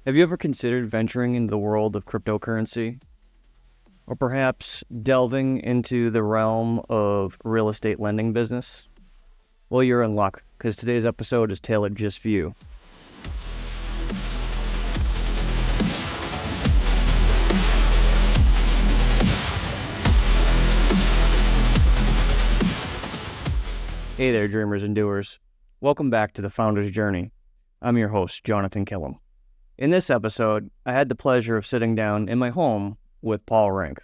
Have you ever considered venturing into the world of cryptocurrency? Or perhaps delving into the realm of real estate lending business? Well, you're in luck, because today's episode is tailored just for you. Hey there, dreamers and doers. Welcome back to The Founder's Journey. I'm your host, Jonathan Killam. In this episode, I had the pleasure of sitting down in my home with Paul Rink.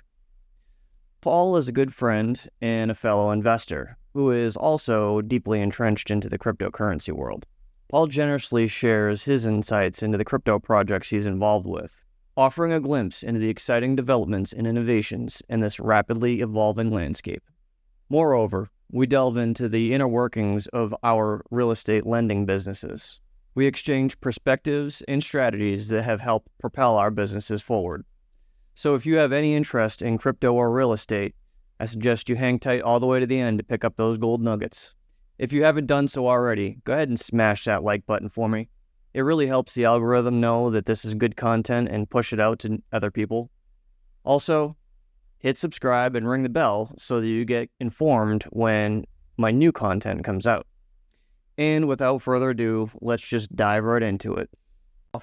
Paul is a good friend and a fellow investor who is also deeply entrenched into the cryptocurrency world. Paul generously shares his insights into the crypto projects he's involved with, offering a glimpse into the exciting developments and innovations in this rapidly evolving landscape. Moreover, we delve into the inner workings of our real estate lending businesses. We exchange perspectives and strategies that have helped propel our businesses forward. So if you have any interest in crypto or real estate, I suggest you hang tight all the way to the end to pick up those gold nuggets. If you haven't done so already, go ahead and smash that like button for me. It really helps the algorithm know that this is good content and push it out to other people. Also, hit subscribe and ring the bell so that you get informed when my new content comes out. And without further ado, let's just dive right into it.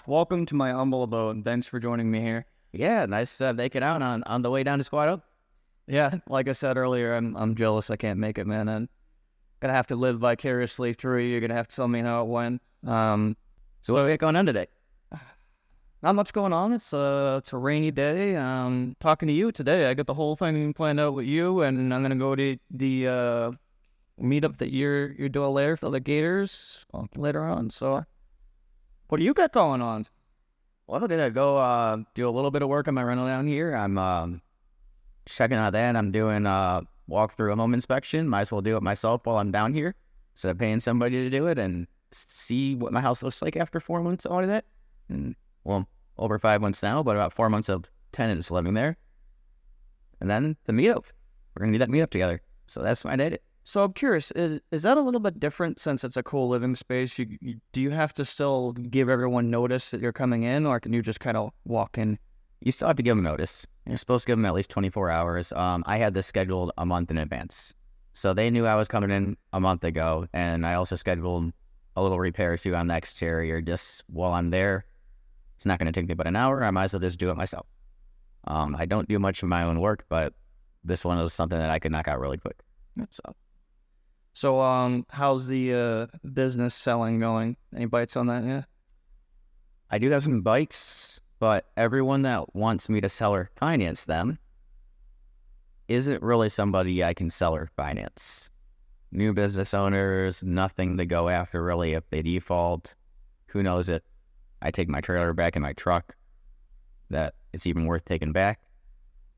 Welcome to my humble abode. Thanks for joining me here. Yeah, nice to make it out on the way down to Squad Up. Yeah, like I said earlier, I'm jealous I can't make it, man. I'm gonna have to live vicariously through you. You're gonna have to tell me how it went. So what do we got going on today? Not much going on. It's a rainy day. Talking to you today. I got the whole thing planned out with you, and I'm gonna go to the meetup that you're doing later for the Gators later on. So, what do you got going on? Well, I'm gonna go do a little bit of work on my rental down here. I'm checking out that. I'm doing walk through a home inspection. Might as well do it myself while I'm down here instead of paying somebody to do it and see what my house looks like after 4 months of that. And well, over 5 months now, but about 4 months of tenants living there. And then the meetup. We're going to do that meetup together. So that's my day. So I'm curious, is that a little bit different since it's a co-living space? Do you have to still give everyone notice that you're coming in, or can you just kind of walk in? You still have to give them notice. You're supposed to give them at least 24 hours. I had this scheduled a month in advance. So they knew I was coming in a month ago, and I also scheduled a little repair too on the exterior just while I'm there. It's not going to take me but an hour. I might as well just do it myself. I don't do much of my own work, but this one was something that I could knock out really quick. So, how's the business selling going? Any bites on that yet? I do have some bites, but everyone that wants me to sell or finance them isn't really somebody I can sell or finance. New business owners, nothing to go after really if they default. Who knows it? I take my trailer back in my truck, that it's even worth taking back.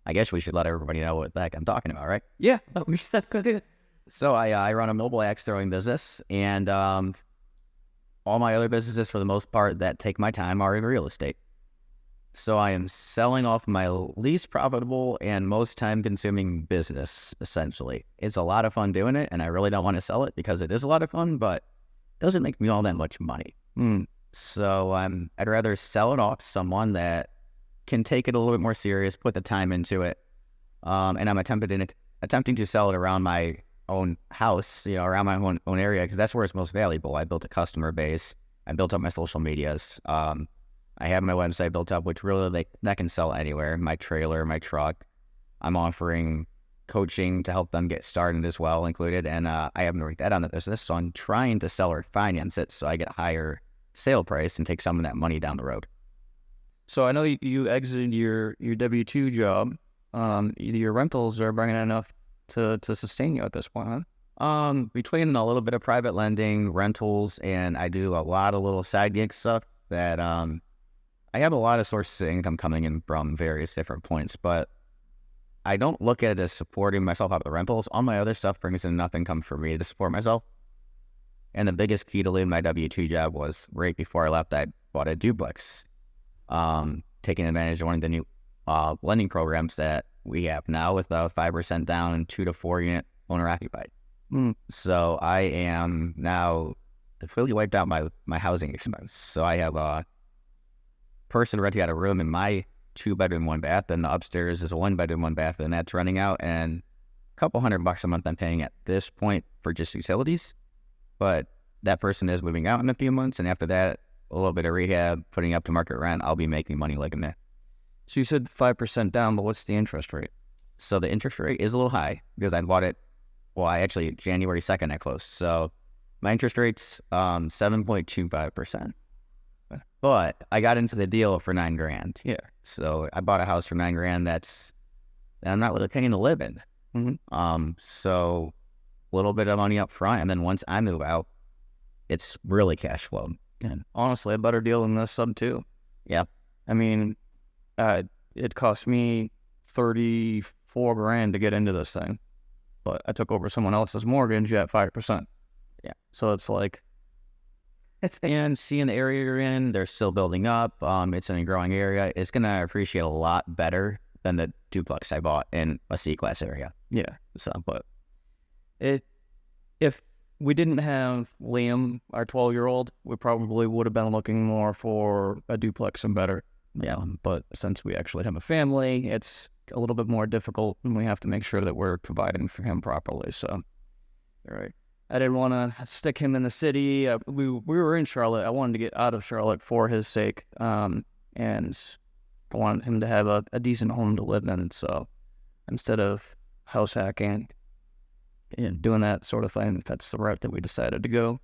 I guess we should let everybody know what the heck I'm talking about, right? Yeah, we should good. So I run a mobile axe throwing business, and all my other businesses, for the most part, that take my time are in real estate. So I am selling off my least profitable and most time-consuming business, essentially. It's a lot of fun doing it, and I really don't want to sell it because it is a lot of fun, but it doesn't make me all that much money. So I'd rather sell it off to someone that can take it a little bit more serious, put the time into it, and I'm attempting to sell it around my own house, around my own area, because that's where it's most valuable. I built a customer base. I built up my social medias. I have my website built up, which really that can sell anywhere. My trailer, my truck. I'm offering coaching to help them get started as well, included, and I haven't worked that on the business, so I'm trying to sell or finance it so I get a higher sale price and take some of that money down the road. So I know you exited your W-2 job. Your rentals are bringing enough to sustain you at this point, huh? Between a little bit of private lending, rentals, and I do a lot of little side gig stuff that I have a lot of sources of income coming in from various different points, but I don't look at it as supporting myself out of the rentals. All my other stuff brings in enough income for me to support myself. And the biggest key to leaving my W-2 job was right before I left, I bought a duplex, taking advantage of one of the new lending programs that we have now with a 5% down and 2 to 4 unit owner occupied. So I am now completely wiped out my housing expense. So I have person renting out a room in my 2-bedroom, 1-bath, and the upstairs is a 1-bedroom, 1-bath, and that's running out, and a couple $100 a month I'm paying at this point for just utilities. But that person is moving out in a few months, and after that, a little bit of rehab, putting up to market rent, I'll be making money like in that. So you said 5% down, but what's the interest rate? So the interest rate is a little high because I bought it, January 2nd I closed. So my interest rate's 7.25%. But I got into the deal for $9,000. Yeah. So I bought a house for $9,000 that I'm not really paying to live in. So a little bit of money up front, and then once I move out, it's really cash flow. And honestly, a better deal than this sub too. Yeah. I mean, it cost me $34,000 to get into this thing, but I took over someone else's mortgage at 5%. Yeah. So it's like, and seeing the area you're in, they're still building up. It's in a growing area. It's going to appreciate a lot better than the duplex I bought in a C-class area. yeah. So, but if we didn't have Liam, our 12-year-old, we probably would have been looking more for a duplex and better. Yeah. But since we actually have a family, it's a little bit more difficult, and we have to make sure that we're providing for him properly. So, all right. I didn't want to stick him in the city. We were in Charlotte. I wanted to get out of Charlotte for his sake, and I wanted him to have a decent home to live in. So instead of house hacking and doing that sort of thing, that's the route that we decided to go.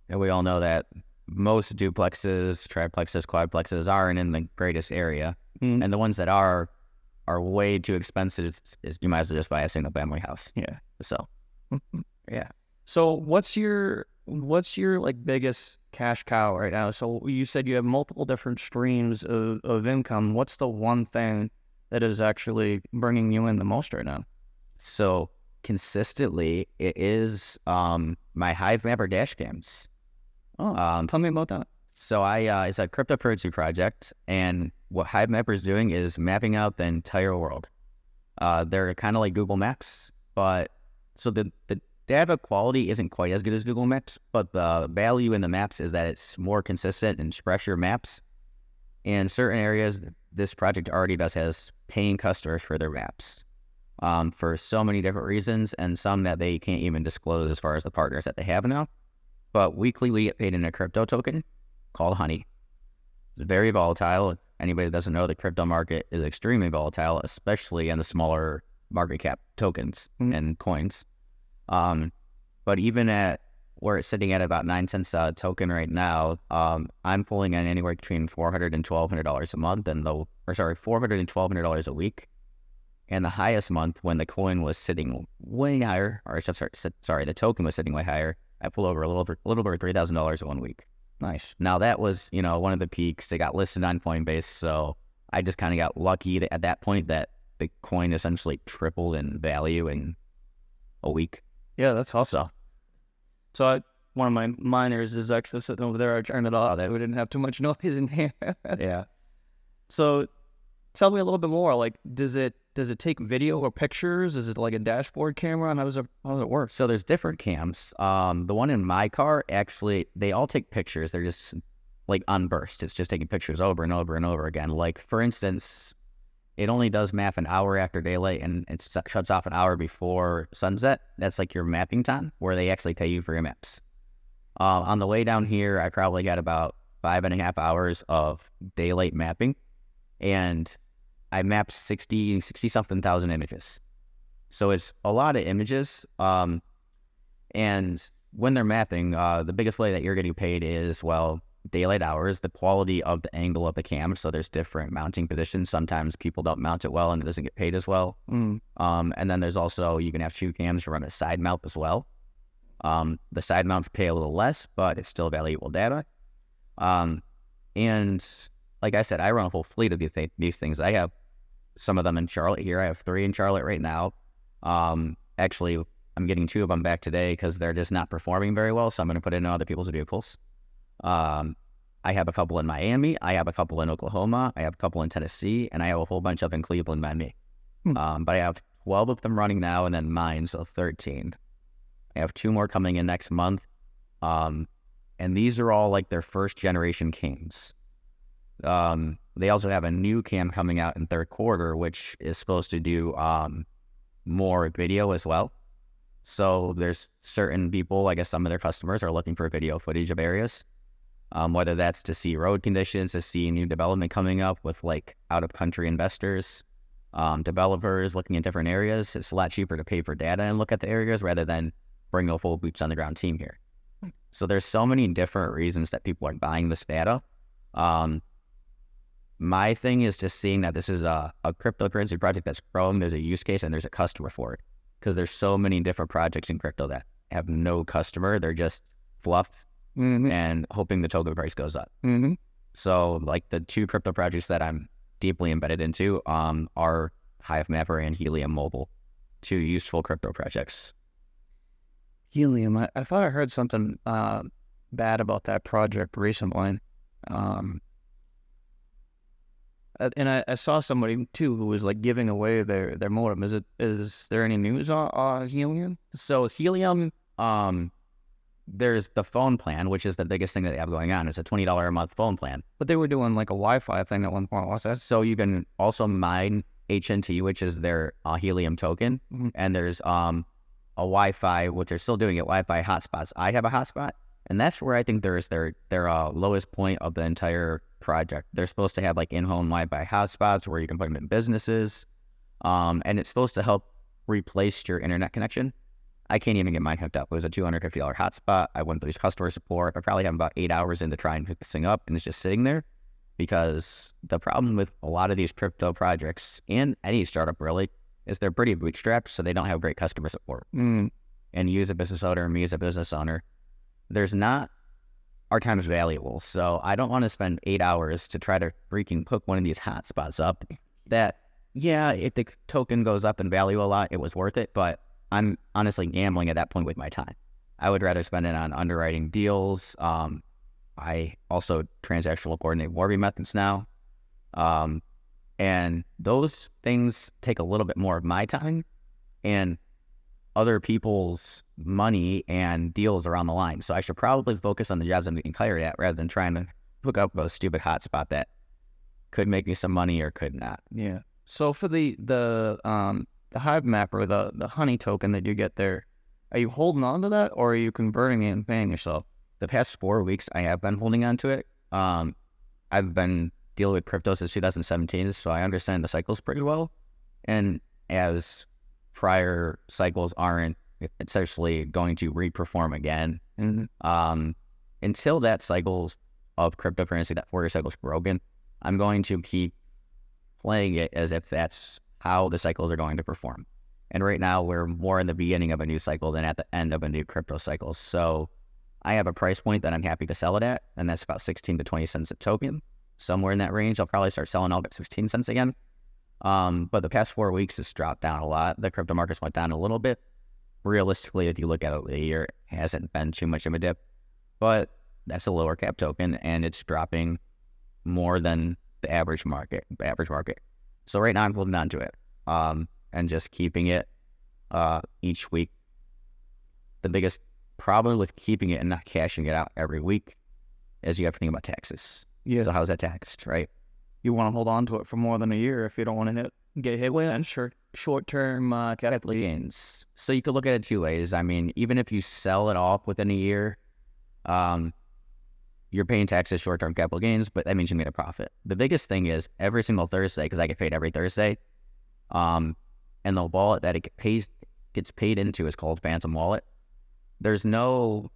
And we all know that most duplexes, triplexes, quadplexes aren't in the greatest area. And the ones that are way too expensive. You might as well just buy a single family house. Yeah. So, yeah. So what's your like biggest cash cow right now? So you said you have multiple different streams of income. What's the one thing that is actually bringing you in the most right now? So consistently, it is my Hive Mapper dash cams. Oh, tell me about that. So it's a cryptocurrency project, and what Hive Mapper is doing is mapping out the entire world. They're kind of like Google Maps, but so the data quality isn't quite as good as Google Maps, but the value in the maps is that it's more consistent and fresher maps. In certain areas, this project already has paying customers for their maps for so many different reasons, and some that they can't even disclose as far as the partners that they have now. But weekly, we get paid in a crypto token called Honey. It's very volatile. Anybody that doesn't know, the crypto market is extremely volatile, especially in the smaller market cap tokens and coins. But even at where it's sitting at about 9 cents a token right now, I'm pulling in anywhere between $400 and $1,200 a month, $400 and $1,200 a week. And the highest month when the coin was sitting way higher, the token was sitting way higher, I pulled over a little over $3,000 in 1 week. Nice. Now that was, one of the peaks. They got listed on Coinbase, so I just kind of got lucky at that point that the coin essentially tripled in value in a week. Yeah, that's awesome. So one of my miners is actually sitting over there. I turned it off. We didn't have too much noise in here. Yeah. So tell me a little bit more. Like, does it take video or pictures? Is it like a dashboard camera? And how does it work? So there's different cams. The one in my car, actually, they all take pictures. They're just like on burst. It's just taking pictures over and over and over again. Like, for instance, it only does map an hour after daylight, and it shuts off an hour before sunset. That's like your mapping time, where they actually pay you for your maps. On the way down here, I probably got about 5.5 hours of daylight mapping, and I mapped 60-something thousand images. So it's a lot of images. And when they're mapping, the biggest way that you're getting paid is, daylight hours, the quality of the angle of the cam. So there's different mounting positions. Sometimes people don't mount it well and it doesn't get paid as well. And then there's also, you can have 2 cams to run a side mount as well. The side mounts pay a little less, but it's still valuable data. And like I said, I run a whole fleet of these things. I have some of them in Charlotte here. I have 3 in Charlotte right now. Actually, I'm getting 2 of them back today because they're just not performing very well. So I'm going to put in other people's vehicles. I have a couple in Miami. I have a couple in Oklahoma. I have a couple in Tennessee, and I have a whole bunch up in Cleveland, Miami. But I have 12 of them running now, and then mine, so 13. I have 2 more coming in next month. And these are all like their first generation cams. They also have a new cam coming out in third quarter, which is supposed to do more video as well. So there's certain people, I guess some of their customers are looking for video footage of areas, whether that's to see road conditions, to see new development coming up with like out-of-country investors, developers looking at different areas. It's a lot cheaper to pay for data and look at the areas rather than bring a full boots-on-the-ground team here. So there's so many different reasons that people are buying this data. My thing is just seeing that this is a cryptocurrency project that's growing. There's a use case and there's a customer for it, because there's so many different projects in crypto that have no customer. They're just fluff and hoping the token price goes up. So like the two crypto projects that I'm deeply embedded into are Hive Mapper and Helium Mobile, two useful crypto projects. Helium, I thought I heard something bad about that project recently. And I saw somebody too who was like giving away their modem. Is there any news on Helium? So Helium, there's the phone plan, which is the biggest thing that they have going on. It's a $20 a month phone plan. But they were doing like a Wi-Fi thing at one point. What's that? So you can also mine HNT, which is their Helium token, and there's a Wi-Fi, which they're still doing it, Wi-Fi hotspots. I have a hotspot, and that's where I think there's their lowest point of the entire project. They're supposed to have like in-home Wi-Fi hotspots where you can put them in businesses, and it's supposed to help replace your internet connection. I can't even get mine hooked up. It was a $250 hotspot. I went through customer support. I probably have about 8 hours in to try and hook this thing up, and it's just sitting there, because the problem with a lot of these crypto projects and any startup really is they're pretty bootstrapped, so they don't have great customer support. And you as a business owner, me as a business owner, our time is valuable. So I don't want to spend 8 hours to try to freaking hook one of these hotspots up that, yeah, if the token goes up in value a lot, it was worth it, but I'm honestly gambling at that point with my time. I would rather spend it on underwriting deals. I also transactional coordinate Warby methods now. And those things take a little bit more of my time and other people's money and deals are on the line. So I should probably focus on the jobs I'm getting hired at rather than trying to hook up a stupid hotspot that could make me some money or could not. Yeah. So for the Hive Mapper, the honey token that you get there, are you holding on to that or are you converting it and paying yourself? The past 4 weeks, I have been holding on to it. I've been dealing with crypto since 2017, so I understand the cycles pretty well. And as prior cycles aren't essentially going to reperform again, until that cycle of cryptocurrency, that 4-year cycle is broken, I'm going to keep playing it as if that's how the cycles are going to perform. And right now, we're more in the beginning of a new cycle than at the end of a new crypto cycle. So I have a price point that I'm happy to sell it at, and that's about 16 to 20 cents a token. Somewhere in that range, I'll probably start selling all at 16 cents again. But the past 4 weeks, it's dropped down a lot. The crypto markets went down a little bit. Realistically, if you look at it over the year, it hasn't been too much of a dip. But that's a lower cap token, and it's dropping more than the average market. So right now, I'm holding on to it and just keeping it each week. The biggest problem with keeping it and not cashing it out every week is you have to think about taxes. Yeah. So how's that taxed, right? You want to hold on to it for more than a year if you don't want to get hit with short-term capital gains. So you could look at it two ways. I mean, even if you sell it off within a year, you're paying taxes, short-term capital gains, but that means you made a profit. The biggest thing is every single Thursday, because I get paid every Thursday, and the wallet that it gets paid into is called Phantom Wallet. There's no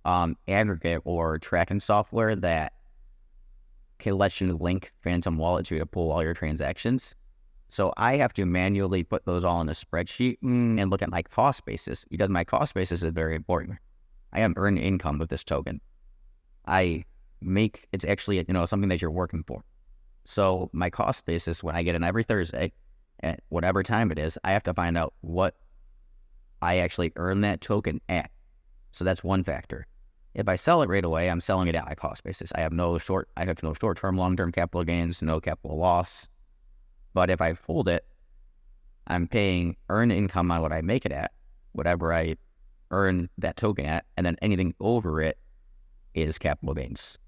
aggregate or tracking software that can let you link Phantom Wallet to pull all your transactions. So I have to manually put those all in a spreadsheet and look at my cost basis, because my cost basis is very important. I have earned income with this token. It's actually, something that you're working for. So my cost basis, when I get in every Thursday, at whatever time it is, I have to find out what I actually earn that token at. So that's one factor. If I sell it right away, I'm selling it at my cost basis. I have no short-term, long-term capital gains, no capital loss. But if I hold it, I'm paying earned income on what I make it at, whatever I earn that token at, and then anything over it is capital gains.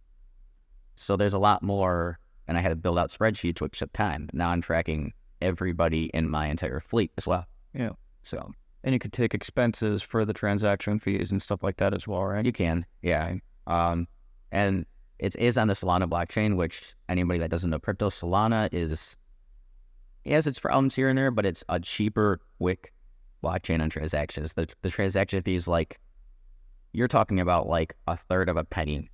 So there's a lot more, and I had to build out spreadsheets, which took time. Now I'm tracking everybody in my entire fleet as well. Yeah. So, And you could take expenses for the transaction fees and stuff like that as well, right? you can, yeah. And it is on the Solana blockchain, which anybody that doesn't know crypto, Solana has its problems here and there, but it's a cheaper, quick blockchain on transactions. The transaction fees, like, you're talking about like a third of a penny.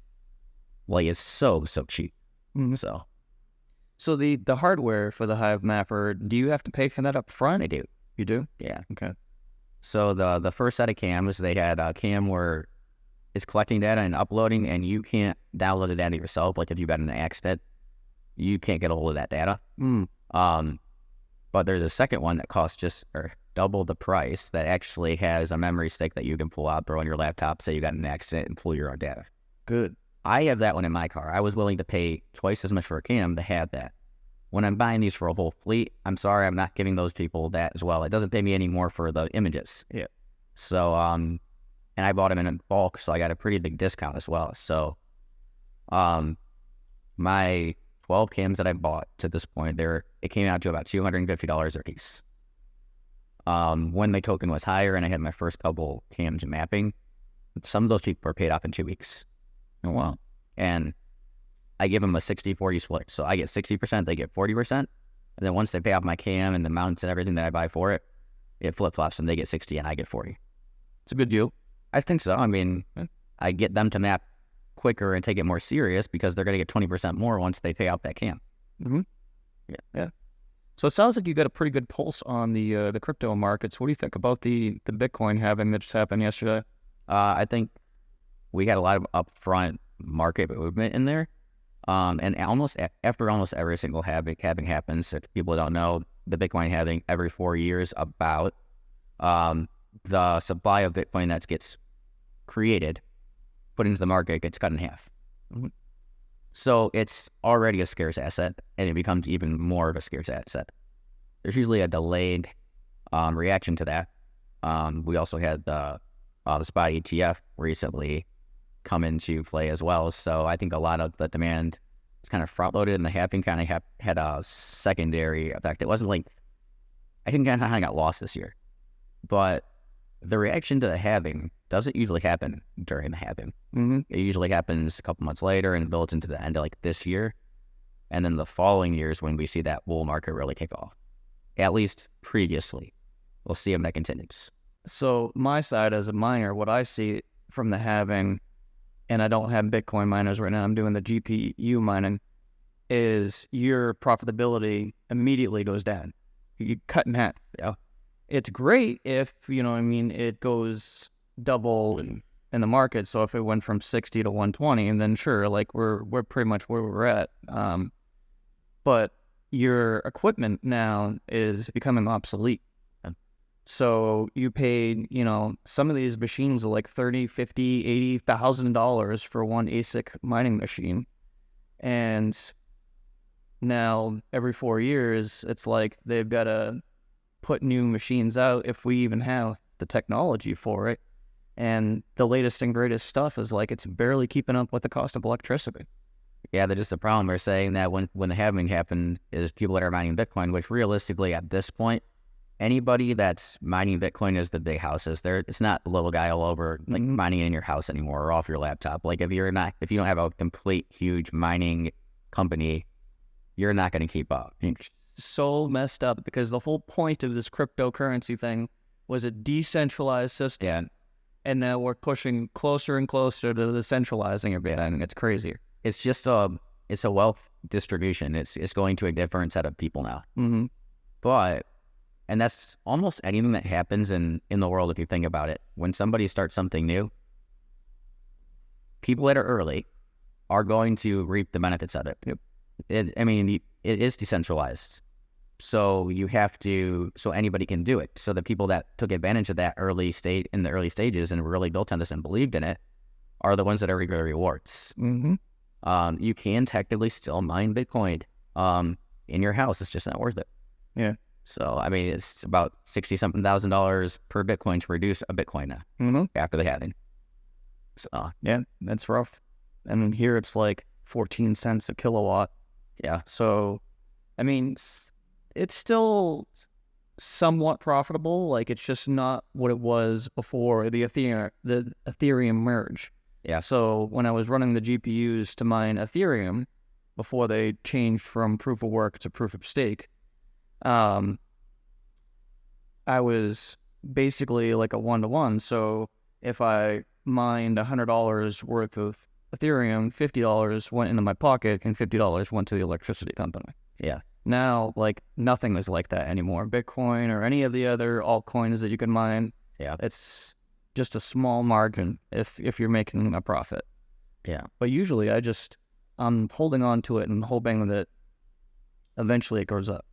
Like, it's so cheap. Mm-hmm. So the hardware for the Hive Mapper, do you have to pay for that up front? I do. You do? Yeah. Okay. So the first set of cams, they had a cam where it's collecting data and uploading, and you can't download the data yourself. Like, if you got in an accident, you can't get a hold of that data. But there's a second one that costs just double the price that actually has a memory stick that you can pull out, throw on your laptop, say you got in an accident, and pull your own data. Good. I have that one in my car. I was willing to pay twice as much for a cam to have that. When I'm buying these for a whole fleet, I'm sorry, I'm not giving those people that as well. It doesn't pay me any more for the images. Yeah. So, and I bought them in bulk, so I got a pretty big discount as well. So, my 12 cams that I bought to this point, it came out to about $250 a piece. When my token was higher and I had my first couple cams mapping, some of those people were paid off in 2 weeks. Oh, wow. And I give them a 60-40 split. So I get 60%, they get 40%. And then once they pay off my cam and the mounts and everything that I buy for it, it flip-flops and they get 60 and I get 40. It's a good deal. I think so. I mean, I get them to map quicker and take it more serious because they're going to get 20% more once they pay out that cam. Mm-hmm. Yeah. So it sounds like you got a pretty good pulse on the crypto markets. What do you think about the Bitcoin halving that just happened yesterday? I think we had a lot of upfront market movement in there. And after almost every single halving happens, if people don't know, the Bitcoin halving every 4 years, about the supply of Bitcoin that gets created, put into the market, gets cut in half. Mm-hmm. So it's already a scarce asset, and it becomes even more of a scarce asset. There's usually a delayed reaction to that. We also had the spot ETF recently come into play as well. So I think a lot of the demand is kind of front-loaded, and the halving kind of had a secondary effect. It wasn't like, I think kind of got lost this year. But the reaction to the halving doesn't usually happen during the halving. Mm-hmm. It usually happens a couple months later and builds into the end of like this year. And then the following years when we see that bull market really kick off. At least previously. We'll see if that continues. So my side as a miner, what I see from the halving, and I don't have Bitcoin miners right now, I'm doing the GPU mining, is your profitability immediately goes down. You cut in half. Yeah. It's great if, it goes double in the market. So if it went from 60 to 120, and then sure, like we're pretty much where we're at. But your equipment now is becoming obsolete. Yeah. So you paid, some of these machines are like $30,000, $50,000, $80,000 for one ASIC mining machine. And now every 4 years, it's like they've got to put new machines out if we even have the technology for it. And the latest and greatest stuff is like it's barely keeping up with the cost of electricity. Yeah, that's just the problem. We're saying that when the halving happened is people that are mining Bitcoin, which realistically at this point, anybody that's mining Bitcoin is the big houses. It's not the little guy all over like mining in your house anymore or off your laptop. Like if you don't have a complete huge mining company, you're not going to keep up. So messed up because the whole point of this cryptocurrency thing was a decentralized system. Yeah. And now we're pushing closer and closer to the centralizing of it. And it's crazier. It's just it's a wealth distribution. It's going to a different set of people now. Mm-hmm. And that's almost anything that happens in the world if you think about it. When somebody starts something new, people that are early are going to reap the benefits of it. Yep. It is decentralized. So so anybody can do it. So the people that took advantage of that in the early stages and really built on this and believed in it are the ones that are reaping the rewards. Mm-hmm. You can technically still mine Bitcoin in your house. It's just not worth it. Yeah. So, it's about $60-something thousand per Bitcoin to produce a Bitcoin now after the halving. So, yeah, that's rough. And here it's like 14 cents a kilowatt. Yeah. So, I mean, it's still somewhat profitable. Like, it's just not what it was before the Ethereum merge. Yeah. So when I was running the GPUs to mine Ethereum before they changed from proof of work to proof of stake, I was basically like a 1-to-1. So if I mined $100 worth of Ethereum, $50 went into my pocket and $50 went to the electricity company. Yeah. Now, like, nothing is like that anymore. Bitcoin or any of the other altcoins that you can mine, it's just a small margin if you're making a profit. Yeah. But usually I'm holding on to it and hoping that eventually it goes up.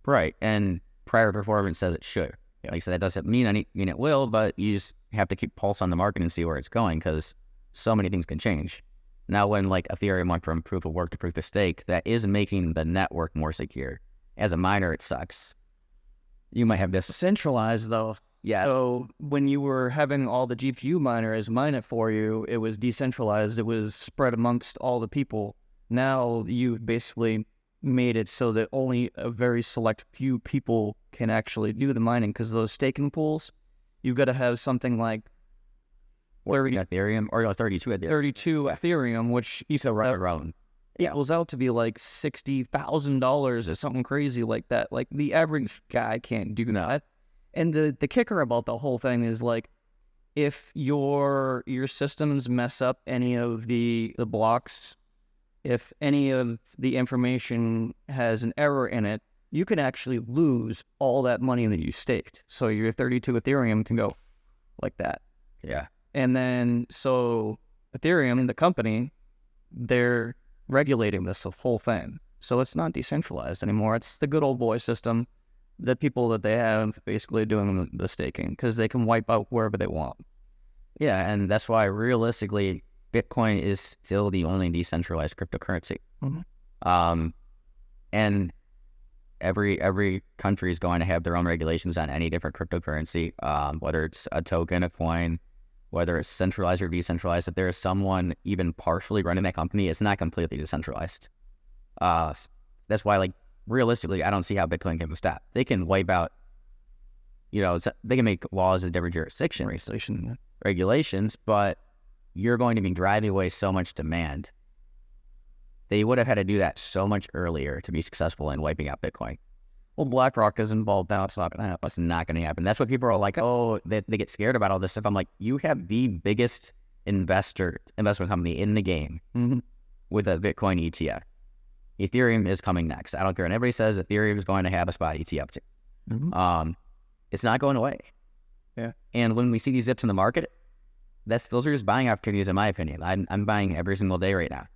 Right. And prior performance says it should. Yeah. Like I said, that doesn't mean it will, but you just have to keep pulse on the market and see where it's going, because so many things can change. Now, when like Ethereum went from proof of work to proof of stake, that is making the network more secure. As a miner, it sucks. You might have this Centralized, though. Yeah. So when you were having all the GPU miners mine it for you, it was decentralized. It was spread amongst all the people. Now you've basically made it so that only a very select few people can actually do the mining, because those staking pools, you've got to have something like Ethereum, or 32 Ethereum. 32 Ethereum, which around. equals out to be like $60,000 or something crazy like that. Like, the average guy can't do that. And the kicker about the whole thing is, like, if your systems mess up any of the blocks, if any of the information has an error in it, you can actually lose all that money that you staked. So your 32 Ethereum can go like that. Yeah. And then, so Ethereum, the company, they're regulating this whole thing. So it's not decentralized anymore. It's the good old boy system. The people that they have basically doing the staking, because they can wipe out wherever they want. Yeah, and that's why realistically, Bitcoin is still the only decentralized cryptocurrency. Mm-hmm. And every country is going to have their own regulations on any different cryptocurrency, whether it's a token, a coin, whether it's centralized or decentralized. If there is someone even partially running that company, it's not completely decentralized. That's why, like, realistically, I don't see how Bitcoin can stop. They can wipe out, they can make laws in different jurisdictions, regulations, but you're going to be driving away so much demand. They would have had to do that so much earlier to be successful in wiping out Bitcoin. Well, BlackRock is involved now. It's not going to happen. It's not going to happen. That's what people are like, oh, they get scared about all this stuff. I'm like, you have the biggest investment company in the game with a Bitcoin ETF. Ethereum is coming next. I don't care. And everybody says Ethereum is going to have a spot ETF too. It's not going away. Yeah. And when we see these dips in the market, those are just buying opportunities, in my opinion. I'm buying every single day right now.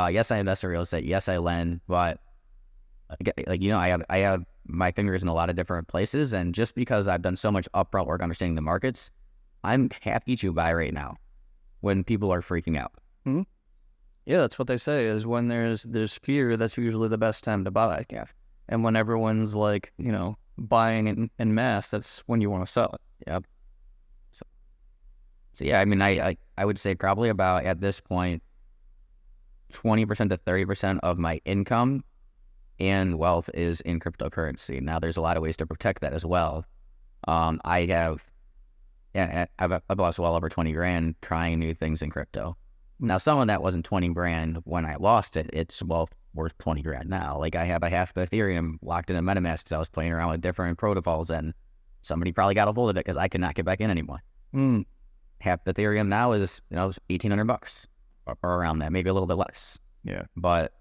Yes, I invest in real estate. Yes, I lend, but I have my fingers in a lot of different places. And just because I've done so much upfront work understanding the markets, I'm happy to buy right now when people are freaking out. Mm-hmm. Yeah, that's what they say, is when there's fear, that's usually the best time to buy. Yeah. And when everyone's like, buying in mass, that's when you want to sell it. Yep. So yeah, I mean, I would say probably about, at this point, 20% to 30% of my income and wealth is in cryptocurrency. Now, there's a lot of ways to protect that as well. I've lost well over 20 grand trying new things in crypto. Now, some of that wasn't 20 grand when I lost it. It's worth 20 grand now. Like, I have a half of Ethereum locked in a MetaMask because I was playing around with different protocols, and somebody probably got a hold of it because I could not get back in anymore. Half the Ethereum now is, $1,800 or around that, maybe a little bit less. Yeah. But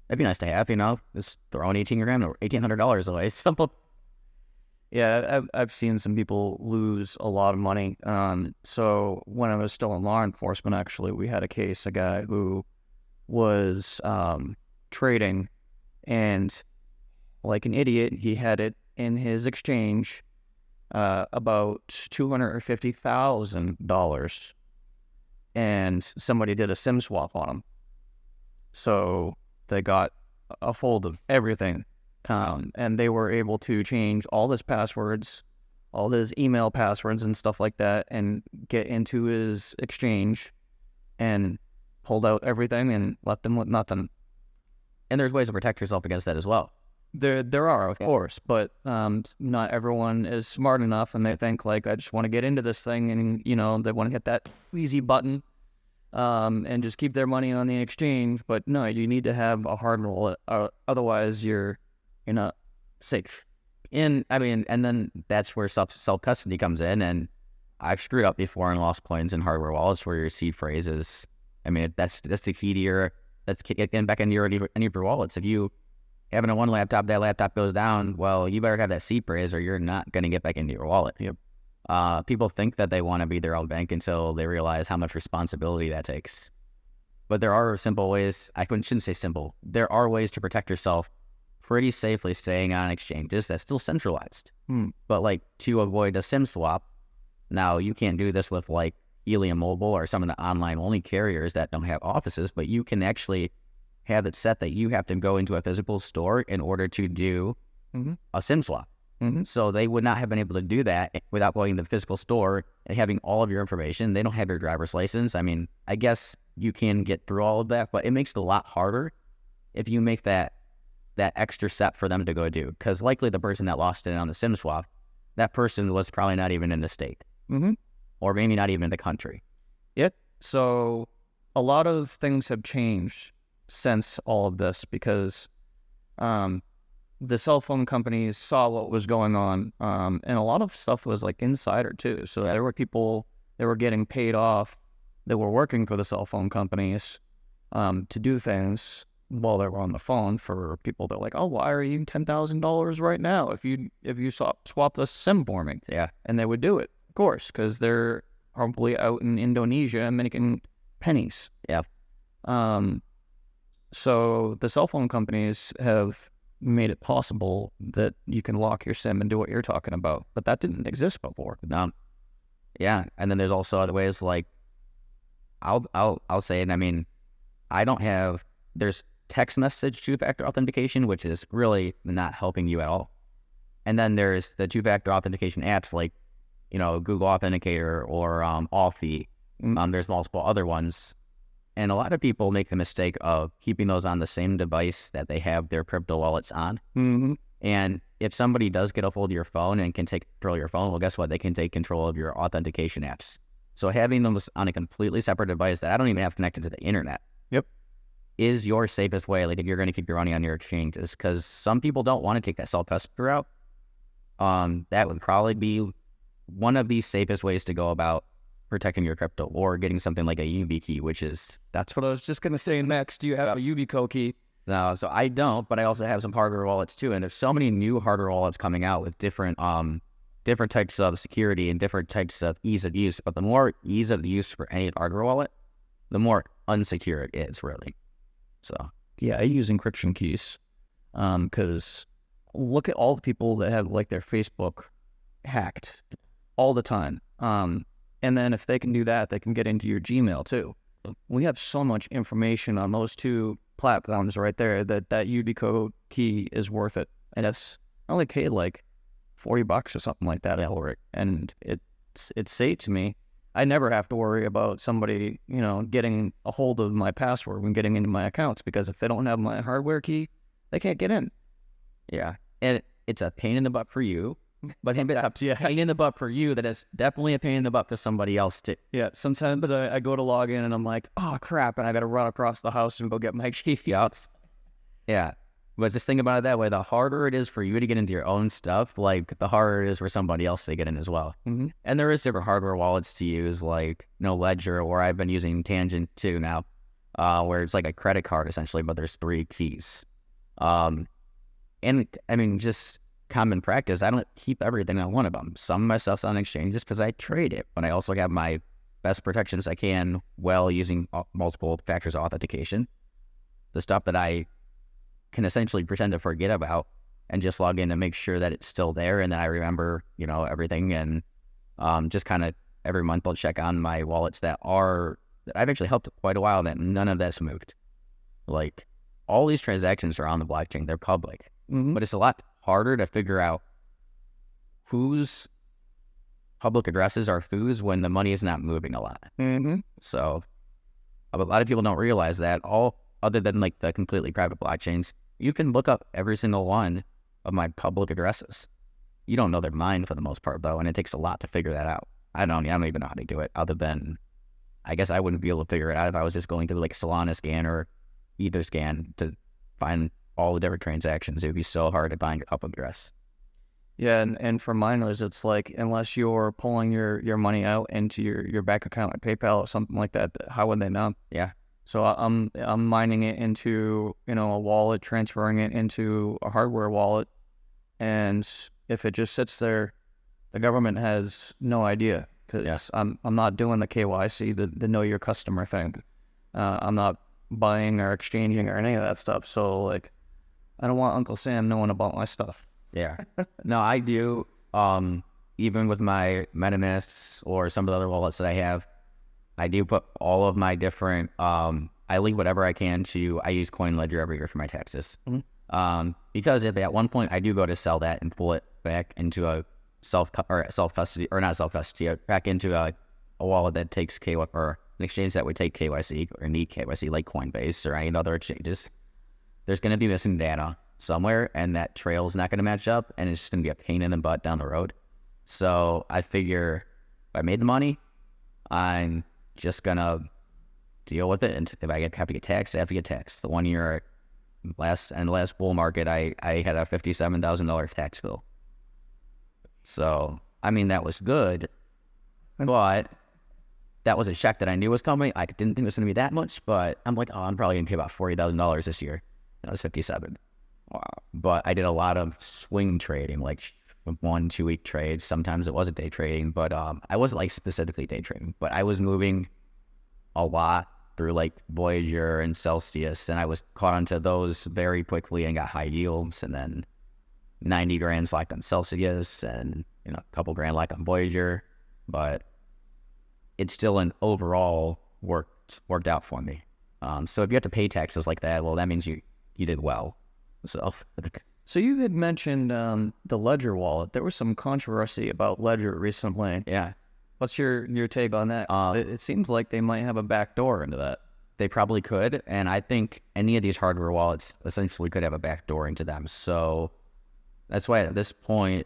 it'd be nice to have, just throwing $1,800 away. Simple. Yeah, I've seen some people lose a lot of money. So when I was still in law enforcement, actually, we had a guy who was trading, and like an idiot, he had it in his exchange about $250,000, and somebody did a SIM swap on him. So they got a hold of everything. And they were able to change all his passwords, all his email passwords and stuff like that, and get into his exchange. And pulled out everything and left them with nothing. And there's ways to protect yourself against that as well. There are, of course, but not everyone is smart enough, and they think like, I just want to get into this thing, and they want to hit that easy button, and just keep their money on the exchange. But no, you need to have a hard wallet, otherwise you're not safe. And then that's where self custody comes in. And I've screwed up before and lost coins in hardware wallets where your seed phrase is, that's the key to that's getting back into any of your wallets. If you having a one laptop, that laptop goes down, well, you better have that seed phrase or you're not going to get back into your wallet. Yep. People think that they want to be their own bank until they realize how much responsibility that takes. But there are simple ways, shouldn't say simple, there are ways to protect yourself pretty safely staying on exchanges that's still centralized. But like to avoid a SIM swap, now you can't do this with like Helium Mobile or some of the online only carriers that don't have offices, but you can actually have it set that you have to go into a physical store in order to do a SIM swap. So they would not have been able to do that without going to the physical store and having all of your information. They don't have your driver's license. I guess you can get through all of that, but it makes it a lot harder if you make that extra step for them to go do. Because likely the person that lost it on the SIM swap, that person was probably not even in the state. Or maybe not even in the country. Yep. So a lot of things have changed since all of this because the cell phone companies saw what was going on, and a lot of stuff was like insider too. So there were people that were getting paid off that were working for the cell phone companies to do things while they were on the phone for people that are like, oh, why are you $10,000 right now if you swap the SIM for me? Yeah. And they would do it, of course, because they're probably out in Indonesia making pennies. Yeah. So the cell phone companies have made it possible that you can lock your SIM and do what you're talking about, but that didn't exist before. No. Yeah, and then there's also other ways like I'll say it. I don't have. There's text message two-factor authentication, which is really not helping you at all. And then there's the two-factor authentication apps like Google Authenticator or Authy. There's multiple other ones. And a lot of people make the mistake of keeping those on the same device that they have their crypto wallets on. And if somebody does get a hold of your phone and can take control of your phone, well, guess what? They can take control of your authentication apps. So having them on a completely separate device that I don't even have connected to the internet is your safest way. Like if you're going to keep your money on your exchanges, because some people don't want to take that self-custody route. That would probably be one of the safest ways to go about protecting your crypto, or getting something like a YubiKey, which is... That's what I was just going to say next. Do you have a Yubico key? No, so I don't, but I also have some hardware wallets too. And there's so many new hardware wallets coming out with different types of security and different types of ease of use. But the more ease of use for any hardware wallet, the more unsecure it is, really. So yeah, I use encryption keys because look at all the people that have like their Facebook hacked all the time. And then if they can do that, they can get into your Gmail too. We have so much information on those two platforms right there that Yubico key is worth it. And I only paid like $40 or something like that for it. And it's safe to me. I never have to worry about somebody, getting a hold of my password when getting into my accounts, because if they don't have my hardware key, they can't get in. Yeah. And it's a pain in the butt for you. But it's a pain in the butt for you that is definitely a pain in the butt for somebody else too. Yeah, sometimes I go to log in and I'm like, oh crap, and I got to run across the house and go get my key out. Yeah, but just think about it that way. The harder it is for you to get into your own stuff, like the harder it is for somebody else to get in as well. And there is different hardware wallets to use, like Ledger, or I've been using Tangent too now, where it's like a credit card essentially, but there's 3 keys. And just common practice, I don't keep everything on one of them. Some of my stuff's on exchanges because I trade it, but I also have my best protections I can while using multiple factors of authentication. The stuff that I can essentially pretend to forget about and just log in to make sure that it's still there, and then I remember, everything. And just kind of every month I'll check on my wallets that I've actually helped quite a while, that none of that's moved. Like all these transactions are on the blockchain, they're public, but it's a lot harder to figure out whose public addresses are whose when the money is not moving a lot. So a lot of people don't realize that all other than like the completely private blockchains, you can look up every single one of my public addresses. You don't know their mind for the most part though, and it takes a lot to figure that out. I don't even know how to do it other than, I guess I wouldn't be able to figure it out if I was just going through like Solana scan or Etherscan to find all the different transactions. It would be so hard to find your public address. Yeah, and for miners, it's like unless you're pulling your money out into your bank account at PayPal or something like that, how would they know? Yeah. So I'm mining it into a wallet, transferring it into a hardware wallet, and if it just sits there, the government has no idea because I'm not doing the KYC, the know your customer thing. I'm not buying or exchanging or any of that stuff. So like, I don't want Uncle Sam knowing about my stuff. Yeah. No, I do. Even with my MetaMask or some of the other wallets that I have, I do put all of my different, I leave whatever I can to, I use CoinLedger every year for my taxes. Mm-hmm. Because if at one point I do go to sell that and pull it back into a self-custody, or not self-custody, back into a wallet that takes KYC, or an exchange that would take KYC or need KYC, like Coinbase or any other exchanges, there's going to be missing data somewhere, and that trail is not going to match up, and it's just going to be a pain in the butt down the road. So I figure if I made the money, I'm just going to deal with it. And if I have to get taxed, I have to get taxed. The 1 year in the last bull market, I had a $57,000 tax bill. So, I mean, that was good, but that was a check that I knew was coming. I didn't think it was going to be that much, but I'm like, I'm probably going to pay about $40,000 this year. That was 57. Wow. But I did a lot of swing trading, like 1-2 week trades. Sometimes it wasn't day trading, but I wasn't like specifically day trading, but I was moving a lot through like Voyager and Celsius, and I was caught onto those very quickly and got high yields, and then 90 grand locked on Celsius and a couple grand locked on Voyager, but it's still an overall worked out for me. So if you have to pay taxes like that, well, that means you did well. So you had mentioned the Ledger wallet. There was some controversy about Ledger recently. Yeah. What's your take on that? It seems like they might have a back door into that. They probably could, and I think any of these hardware wallets essentially could have a back door into them. So that's why at this point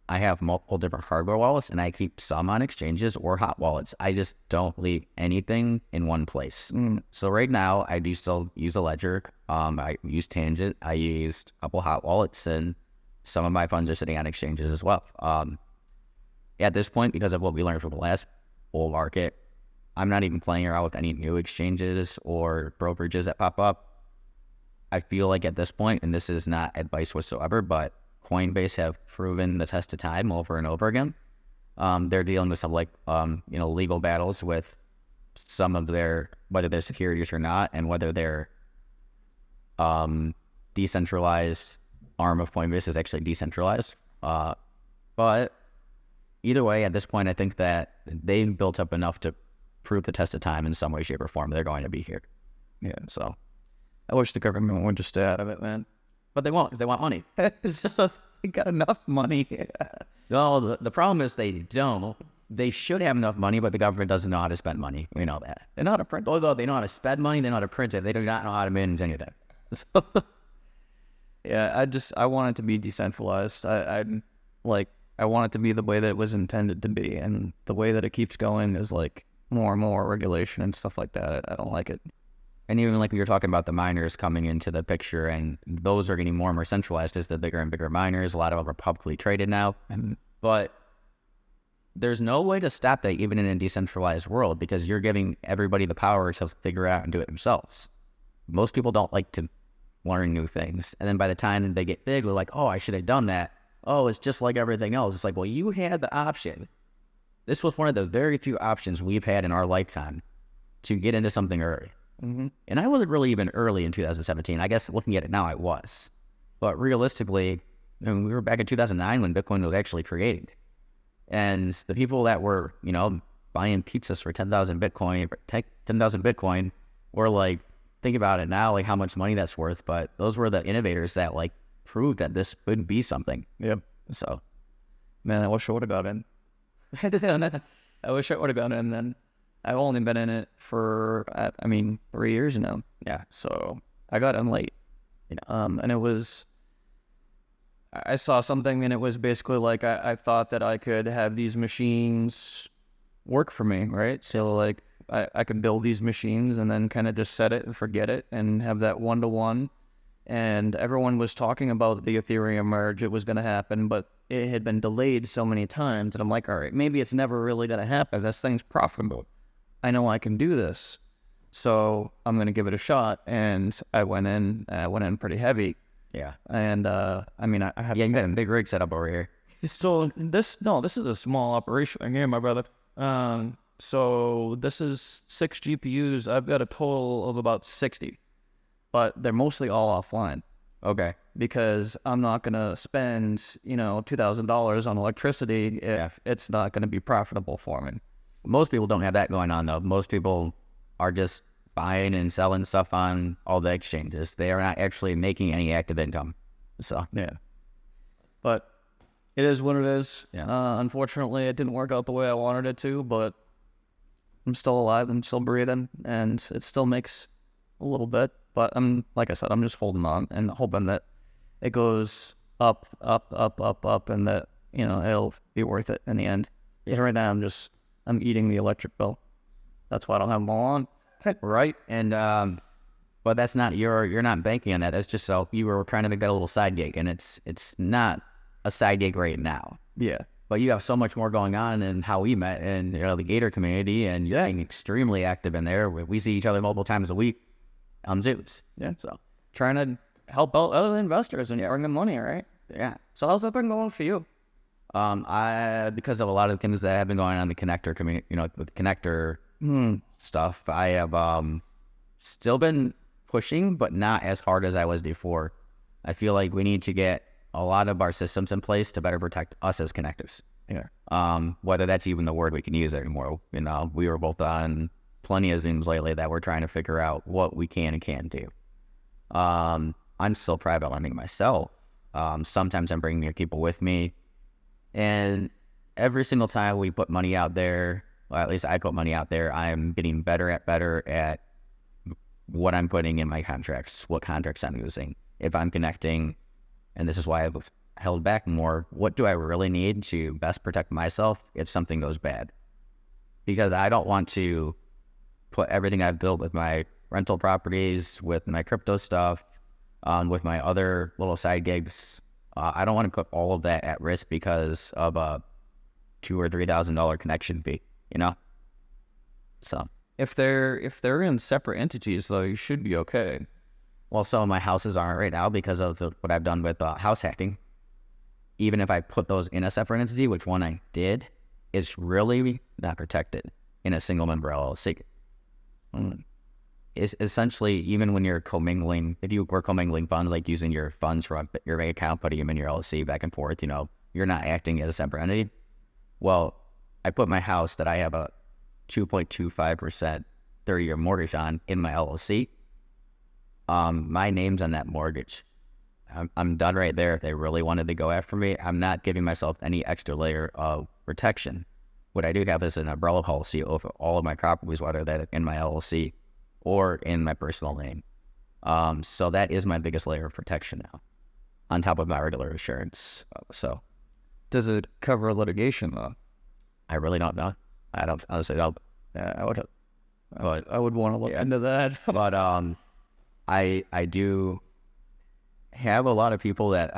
I have multiple different hardware wallets, and I keep some on exchanges or hot wallets. I just don't leave anything in one place. So right now I do still use a Ledger. I use Tangent. I used a couple hot wallets, and some of my funds are sitting on exchanges as well. At this point, because of what we learned from the last bull market, I'm not even playing around with any new exchanges or brokerages that pop up. I feel like at this point, and this is not advice whatsoever, but Coinbase have proven the test of time over and over again. They're dealing with some legal battles with some of whether they're securities or not, and whether their decentralized arm of Coinbase is actually decentralized. But either way, at this point, I think that they've built up enough to prove the test of time in some way, shape, or form. They're going to be here. Yeah. So I wish the government would just stay out of it, man. But they won't. If they want money. It's just they got enough money. No, the problem is they don't. They should have enough money, but the government doesn't know how to spend money. We know that. They know how to print. Although they know how to spend money, they know how to print it. They do not know how to manage any of that. So, yeah, I want it to be decentralized. I want it to be the way that it was intended to be, and the way that it keeps going is like more and more regulation and stuff like that. I don't like it. And even like we were talking about the miners coming into the picture, and those are getting more and more centralized as the bigger and bigger miners. A lot of them are publicly traded now. But there's no way to stop that even in a decentralized world, because you're giving everybody the power to figure out and do it themselves. Most people don't like to learn new things. And then by the time they get big, they're like, oh, I should have done that. Oh, it's just like everything else. It's like, well, you had the option. This was one of the very few options we've had in our lifetime to get into something early. Mm-hmm. And I wasn't really even early in 2017. I guess looking at it now, I was. But realistically, we were back in 2009 when Bitcoin was actually created. And the people that were, buying pizzas for 10,000 Bitcoin were like, think about it now, like how much money that's worth. But those were the innovators that proved that this could be something. Yep. So, man, I wish I would have got in. I wish I would have gone in then. I've only been in it for 3 years now. Yeah. So I got in late. And it was, I saw something and it was basically like I thought that I could have these machines work for me, right? So like I could build these machines and then kind of just set it and forget it and have that one-to-one. And everyone was talking about the Ethereum merge. It was going to happen, but it had been delayed so many times. And I'm like, all right, maybe it's never really going to happen. This thing's profitable. I know I can do this. So I'm going to give it a shot. And I went in pretty heavy. Yeah. And I have... Yeah, you got a big rig set up over here. So this is a small operation here, my brother. So this is 6 GPUs. I've got a total of about 60, but they're mostly all offline. Okay. Because I'm not going to spend, $2,000 on electricity if it's not going to be profitable for me. Most people don't have that going on, though. Most people are just buying and selling stuff on all the exchanges. They are not actually making any active income. So, yeah. But it is what it is. Yeah. Unfortunately, it didn't work out the way I wanted it to, but I'm still alive and still breathing, and it still makes a little bit. But like I said, I'm just holding on and hoping that it goes up, and that, it'll be worth it in the end. Because right now I'm eating the electric bill. That's why I don't have them all on. Right. And, but that's not, you're not banking on that. That's just so you were trying to make that a little side gig, and it's not a side gig right now. Yeah. But you have so much more going on in how we met in the Gator community, and you're being extremely active in there. We see each other multiple times a week on Zooms. Yeah. So trying to help out other investors and bring them money, right? Yeah. So how's that been going for you? Because of a lot of things that have been going on in the connector community, with connector stuff, I have still been pushing, but not as hard as I was before. I feel like we need to get a lot of our systems in place to better protect us as connectors. Yeah. Whether that's even the word we can use anymore. We were both on plenty of Zooms lately that we're trying to figure out what we can and can't do. I'm still private lending myself. Sometimes I'm bringing people with me. And every single time we put money out there, or at least I put money out there, I'm getting better at what I'm putting in my contracts, what contracts I'm using. If I'm connecting, and this is why I've held back more, what do I really need to best protect myself if something goes bad? Because I don't want to put everything I've built with my rental properties, with my crypto stuff, with my other little side gigs. I don't want to put all of that at risk because of a $2,000 or $3,000 connection fee, So if they're in separate entities, though, you should be okay. Well, some of my houses aren't right now because of what I've done with house hacking. Even if I put those in a separate entity, which one I did, it's really not protected in a single member LLC. It's essentially, even when you're commingling, if you were commingling funds, like using your funds from your bank account, putting them in your LLC back and forth, you're not acting as a separate entity. Well, I put my house that I have a 2.25% 30-year mortgage on in my LLC. My name's on that mortgage. I'm done right there. If they really wanted to go after me, I'm not giving myself any extra layer of protection. What I do have is an umbrella policy over all of my properties, whether that's in my LLC or in my personal name. So that is my biggest layer of protection now, on top of my regular insurance. So, does it cover litigation, though? I really don't know. I don't honestly don't. I would want to look into that. But I do have a lot of people that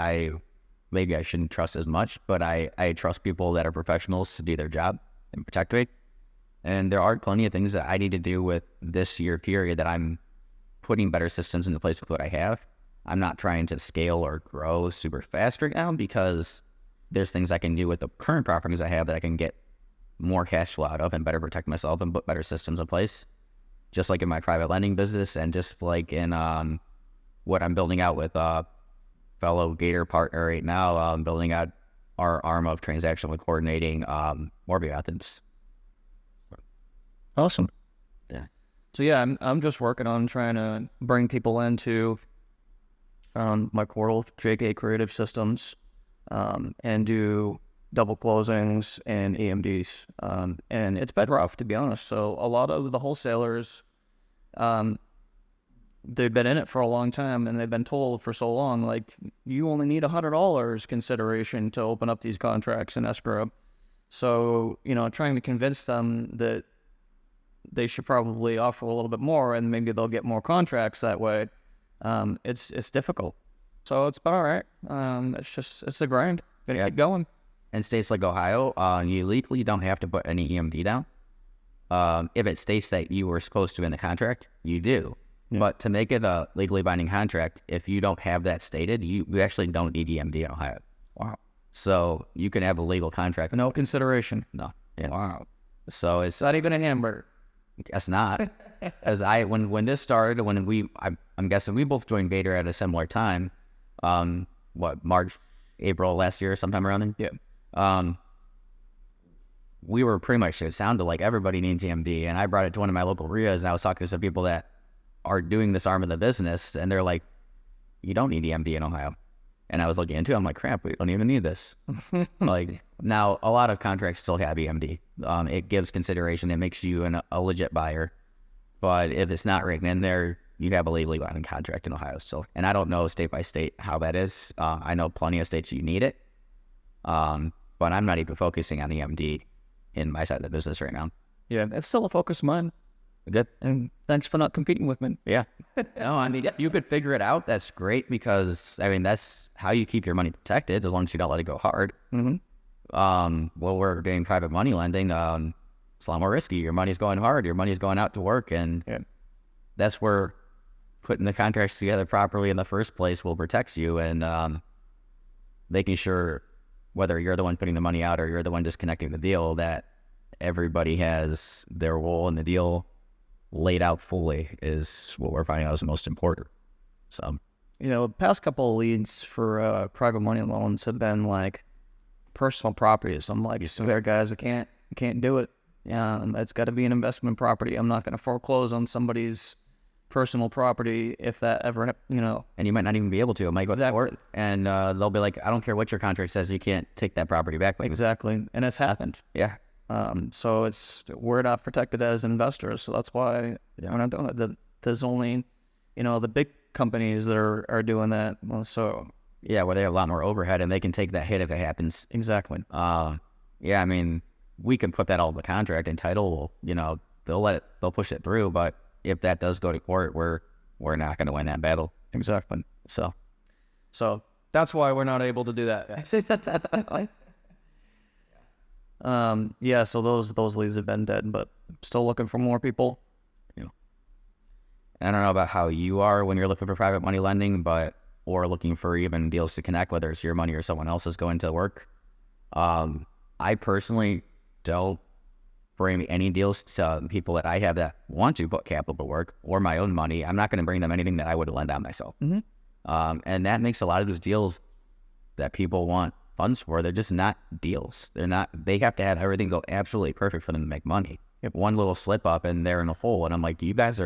maybe I shouldn't trust as much, but I trust people that are professionals to do their job and protect me. And there are plenty of things that I need to do with this year period that I'm putting better systems into place with what I have. I'm not trying to scale or grow super fast right now because there's things I can do with the current properties I have that I can get more cash flow out of and better protect myself and put better systems in place. Just like in my private lending business and just like in what I'm building out with a fellow Gator partner right now, building out our arm of transactional coordinating mortgage methods. Awesome. Yeah. So yeah, I'm just working on trying to bring people into my portal, JK Creative Systems, and do double closings and EMDs. And it's been rough, to be honest. So a lot of the wholesalers, they've been in it for a long time, and they've been told for so long, like, you only need $100 consideration to open up these contracts in escrow. So, trying to convince them that they should probably offer a little bit more, and maybe they'll get more contracts that way. It's difficult. So it's been all right. It's a grind. Gotta keep going. In states like Ohio, you legally don't have to put any EMD down. If it states that you were supposed to in the contract, you do. Yeah. But to make it a legally binding contract, if you don't have that stated, you actually don't need EMD in Ohio. Wow. So you can have a legal contract. No consideration. No. Yeah. Wow. So it's not even a hamburger. Guess not. As when this started, I'm guessing we both joined Vader at a similar time. March, April last year, sometime around then. Yeah. We were pretty much, it sounded like everybody needs EMD, and I brought it to one of my local RIAs, and I was talking to some people that are doing this arm of the business, and they're like, you don't need EMD in Ohio. And I was looking into it, I'm like, crap, we don't even need this. Like, now, a lot of contracts still have EMD. It gives consideration, it makes you a legit buyer. But if it's not written in there, you have a legally binding contract in Ohio still. And I don't know state by state how that is. I know plenty of states you need it. But I'm not even focusing on EMD in my side of the business right now. Yeah, it's still a focus of mine. Good. And thanks for not competing with me. Yeah. No, I mean, if you could figure it out, that's great, because, I mean, that's how you keep your money protected, as long as you don't let it go hard. Mm-hmm. We're doing private money lending. It's a lot more risky. Your money's going hard. Your money's going out to work. And that's where putting the contracts together properly in the first place will protect you, and making sure, whether you're the one putting the money out or you're the one disconnecting the deal, that everybody has their role in the deal laid out fully is what we're finding out is the most important. So, the past couple of leads for private money loans have been like personal properties. I'm like, there, guys, I can't do it. It's got to be an investment property. I'm not going to foreclose on somebody's personal property if that ever, And you might not even be able to. It might go to court, and they'll be like, I don't care what your contract says, you can't take that property back. Exactly, and it's happened. Yeah. So we're not protected as investors, so that's why we're not doing it. There's only, the big companies that are doing that. So yeah, where they have a lot more overhead and they can take that hit if it happens. Exactly. Yeah, I mean, we can put that all in the contract, and title will, they'll push it through. But if that does go to court, we're not going to win that battle. Exactly. So that's why we're not able to do that. So those leads have been dead, but still looking for more people. I don't know about how you are when you're looking for private money lending, or looking for even deals to connect, whether it's your money or someone else's going to work. I personally don't bring any deals to people that I have that want to put capital to work, or my own money. I'm not going to bring them anything that I would lend on myself. Mm-hmm. And that makes a lot of those deals that people want funds for, they're just not deals. They have to have everything go absolutely perfect for them to make money. If one little slip up and they're in a hole, and I'm like, you guys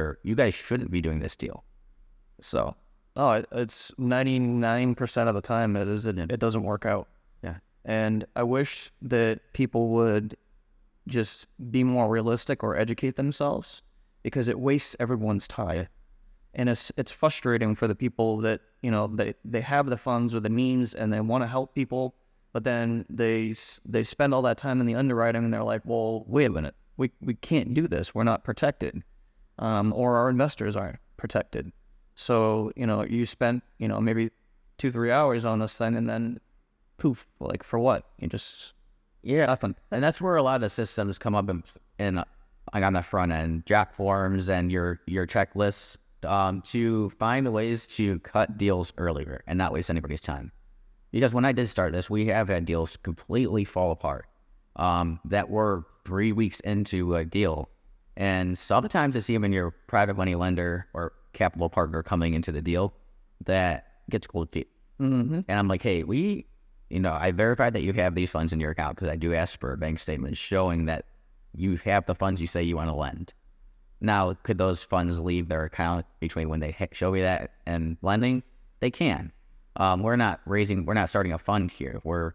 shouldn't be doing this deal. So, it's 99% of the time it doesn't work out. Yeah. And I wish that people would just be more realistic or educate themselves, because it wastes everyone's time. And it's frustrating for the people that, they have the funds or the means and they want to help people, but then they spend all that time in the underwriting and they're like, well, wait a minute, we can't do this. We're not protected. Or our investors aren't protected. So, you spent, maybe 2-3 hours on this thing, and then poof, like, for what? You just, nothing. And that's where a lot of the systems come up in like on the front end, job forms and your checklists, to find ways to cut deals earlier and not waste anybody's time. Because when I did start this, we have had deals completely fall apart that were 3 weeks into a deal. And sometimes it's even your private money lender or capital partner coming into the deal that gets cold feet. Mm-hmm. And I'm like, hey, I verified that you have these funds in your account, because I do ask for a bank statement showing that you have the funds you say you want to lend. Now, could those funds leave their account between when they show me that and lending? They can. We're not starting a fund here. We're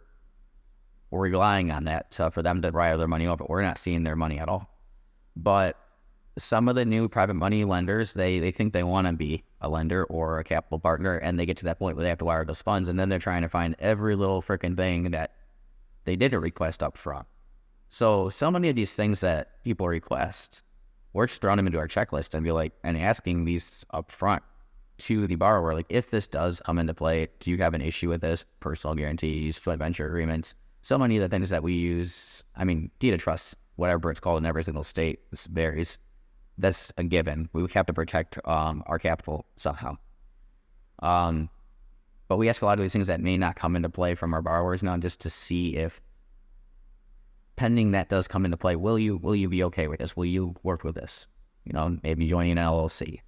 relying on that for them to ride their money over. We're not seeing their money at all. But some of the new private money lenders, they think they want to be a lender or a capital partner, and they get to that point where they have to wire those funds, and then they're trying to find every little freaking thing that they didn't request up front. So many of these things that people request, we're just throwing them into our checklist and be like, and asking these up front to the borrower, like, if this does come into play, do you have an issue with this? Personal guarantees, joint venture agreements, so many of the things that we use. I mean, deed of trust, whatever it's called in every single state, this varies. That's a given. We have to protect our capital somehow. But we ask a lot of these things that may not come into play from our borrowers now, just to see if, pending that does come into play, will you be okay with this? Will you work with this? You know, maybe joining an LLC.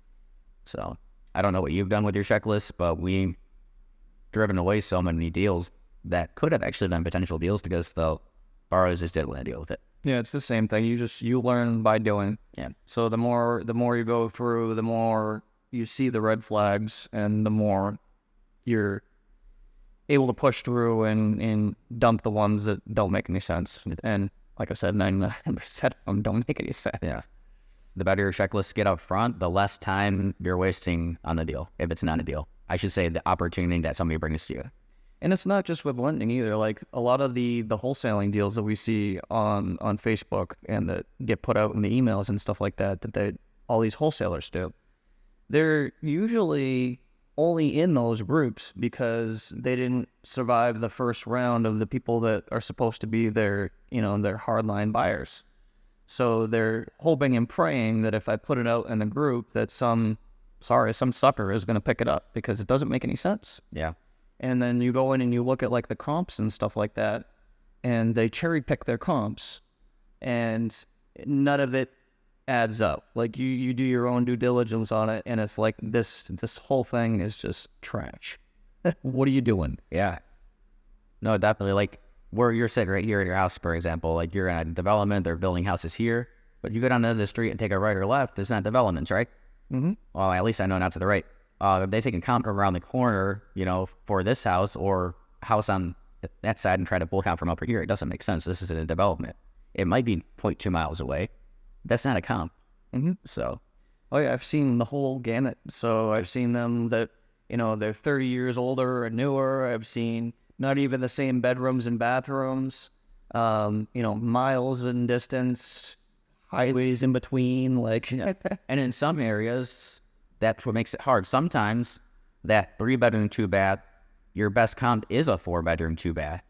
So I don't know what you've done with your checklist, but we've driven away so many deals that could have actually been potential deals because the borrowers just didn't want to deal with it. Yeah, it's the same thing. You learn by doing. Yeah. So the more you go through, the more you see the red flags, and the more you're able to push through and dump the ones that don't make any sense. And like I said, 99% of them don't make any sense. Yeah. The better your checklist get up front, the less time you're wasting on the deal, if it's not a deal. I should say the opportunity that somebody brings to you. And it's not just with lending either. Like a lot of the wholesaling deals that we see on Facebook and that get put out in the emails and stuff like that all these wholesalers do, they're usually only in those groups because they didn't survive the first round of the people that are supposed to be their hardline buyers. So they're hoping and praying that if I put it out in the group that some sucker is going to pick it up, because it doesn't make any sense. Yeah. And then you go in and you look at like the comps and stuff like that, and they cherry pick their comps, and none of it adds up. Like you do your own due diligence on it, and it's like this whole thing is just trash. What are you doing? Yeah. No, definitely. Like where you're sitting right here at your house, for example, like you're in a development, they're building houses here, but you go down to the street and take a right or left, it's not developments, right? Mm-hmm. Well, at least I know not to the right. If they take a count around the corner, for this house or house on that side and try to pull count from over here, it doesn't make sense. This is a development. It might be 0.2 miles away. That's not a comp. Mm-hmm. So, oh yeah, I've seen the whole gamut. So I've seen them that, they're 30 years older or newer. I've seen not even the same bedrooms and bathrooms, miles in distance, highways in between, like. And in some areas, that's what makes it hard. Sometimes that 3-bedroom, 2-bath, your best comp is a 4-bedroom, 2-bath.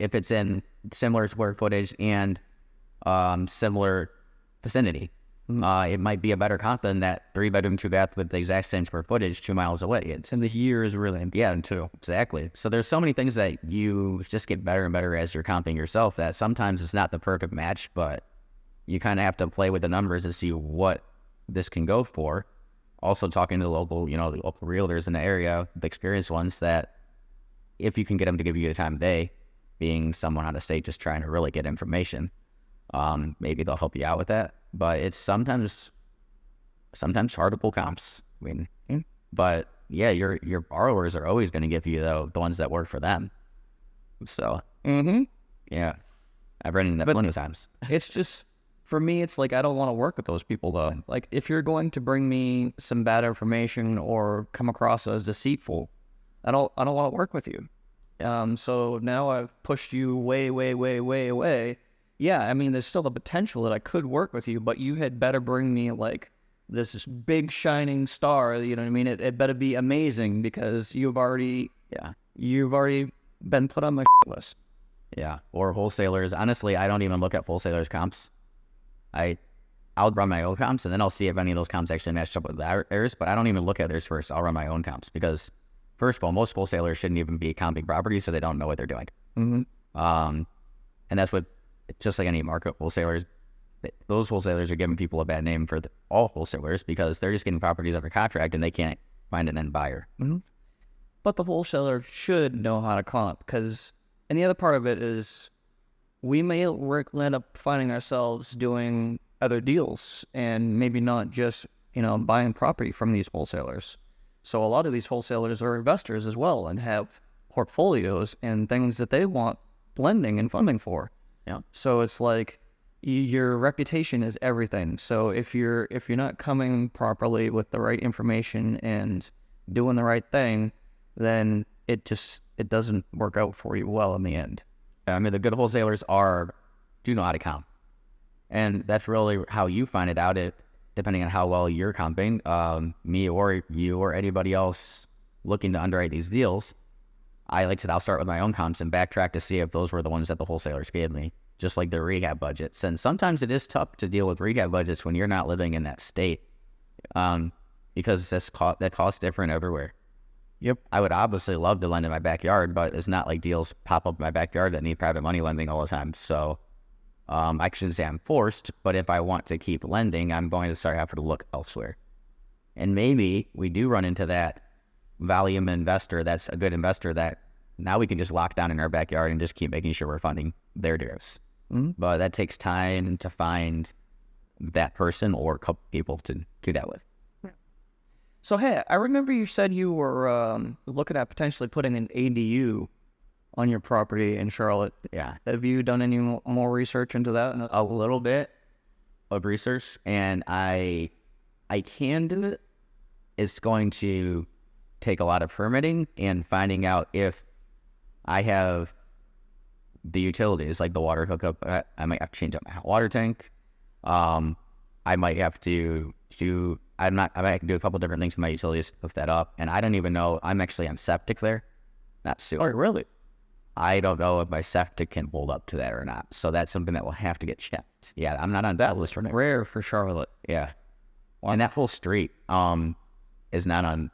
If it's in similar square footage and similar vicinity, it might be a better comp than that 3-bedroom, 2-bath with the exact same square footage 2 miles away. And the year is really important too. Exactly. So there's so many things that you just get better and better as you're comping yourself, that sometimes it's not the perfect match, but you kind of have to play with the numbers and see what this can go for. Also talking to the local realtors in the area, the experienced ones, that if you can get them to give you the time of day, being someone out of state just trying to really get information, maybe they'll help you out with that. But it's sometimes hard to pull comps. I mean, but yeah, your borrowers are always going to give you the ones that work for them. So yeah, I've run into that plenty of times. It's just, for me, it's like I don't want to work with those people though. Like if you're going to bring me some bad information or come across as deceitful, I don't want to work with you. So now I've pushed you way, way, way, way away. Yeah, I mean, there's still the potential that I could work with you, but you had better bring me like this big shining star. You know what I mean? It better be amazing, because you've already been put on my list. Yeah, or wholesalers. Honestly, I don't even look at wholesalers' comps. I'll run my own comps, and then I'll see if any of those comps actually match up with theirs, but I don't even look at theirs first. I'll run my own comps, because first of all, most wholesalers shouldn't even be comping properties, so they don't know what they're doing. Mm-hmm. And that's what, just like any market, wholesalers, those wholesalers are giving people a bad name for all wholesalers, because they're just getting properties under contract and they can't find an end buyer. Mm-hmm. But the wholesaler should know how to comp, and the other part of it is, we may end up finding ourselves doing other deals and maybe not just, buying property from these wholesalers. So a lot of these wholesalers are investors as well and have portfolios and things that they want lending and funding for. Yeah. So it's like your reputation is everything. So if you're not coming properly with the right information and doing the right thing, then it doesn't work out for you well in the end. I mean, the good wholesalers do know how to comp. And that's really how you find it out, depending on how well you're comping. Me or you or anybody else looking to underwrite these deals, like I said, I'll start with my own comps and backtrack to see if those were the ones that the wholesalers gave me, just like their rehab budgets. And sometimes it is tough to deal with rehab budgets when you're not living in that state, because that costs different everywhere. Yep. I would obviously love to lend in my backyard, but it's not like deals pop up in my backyard that need private money lending all the time. So I shouldn't say I'm forced, but if I want to keep lending, I'm going to start having to look elsewhere. And maybe we do run into that volume investor that's a good investor that now we can just lock down in our backyard and just keep making sure we're funding their deals. Mm-hmm. But that takes time to find that person or a couple people to do that with. So, hey, I remember you said you were looking at potentially putting an ADU on your property in Charlotte. Yeah. Have you done any more research into that? A little bit of research, and I can do it. It's going to take a lot of permitting and finding out if I have the utilities, like the water hookup. I might have to change up my water tank. I might have to I might do a couple different things with my utilities to hook that up. And I don't even know, I'm actually on septic there, not sewer. Oh, really? I don't know if my septic can hold up to that or not. So that's something that will have to get checked. Yeah, I'm not on that list for now. Rare for Charlotte. Yeah. Wow. And that whole street is not on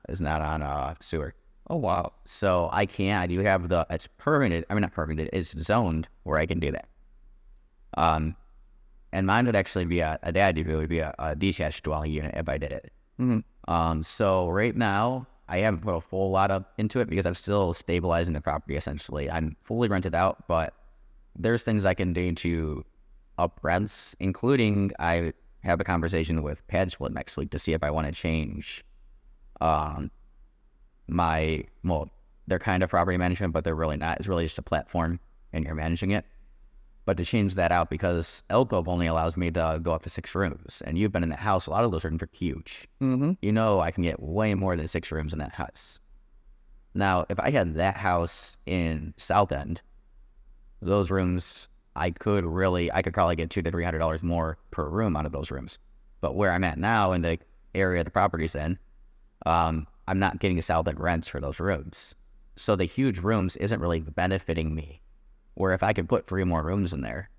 sewer. Oh, wow. So I do have it's permitted. I mean, not permitted, it's zoned where I can do that. And mine would actually be it would be a detached dwelling unit if I did it. Mm-hmm. So right now, I haven't put a full lot into it because I'm still stabilizing the property, essentially. I'm fully rented out, but there's things I can do to up rents, including I have a conversation with Pad Split next week to see if I want to change they're kind of property management, but they're really not. It's really just a platform, and you're managing it. But to change that out, because Elko only allows me to go up to 6 rooms, and you've been in that house, a lot of those rooms are huge. Mm-hmm. You know I can get way more than 6 rooms in that house. Now, if I had that house in South End, those rooms, I could probably get $200 to $300 more per room out of those rooms. But where I'm at now, in the area the property's in, I'm not getting South End rents for those rooms. So the huge rooms isn't really benefiting me. Where if I could put 3 more rooms in there,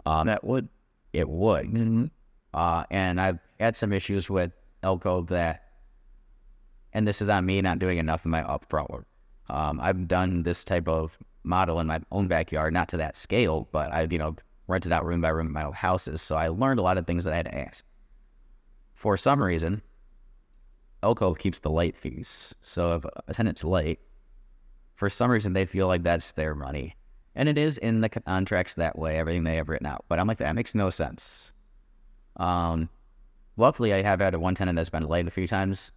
it would. Mm-hmm. And I've had some issues with Elko and this is on me not doing enough in my upfront work. I've done this type of model in my own backyard, not to that scale, but I've rented out room by room in my own houses. So I learned a lot of things that I had to ask. For some reason, Elko keeps the late fees. So if a tenant's late, for some reason they feel like that's their money. And it is in the contracts that way, everything they have written out. But I'm like, that makes no sense. Luckily, I have had one tenant that's been late a few times.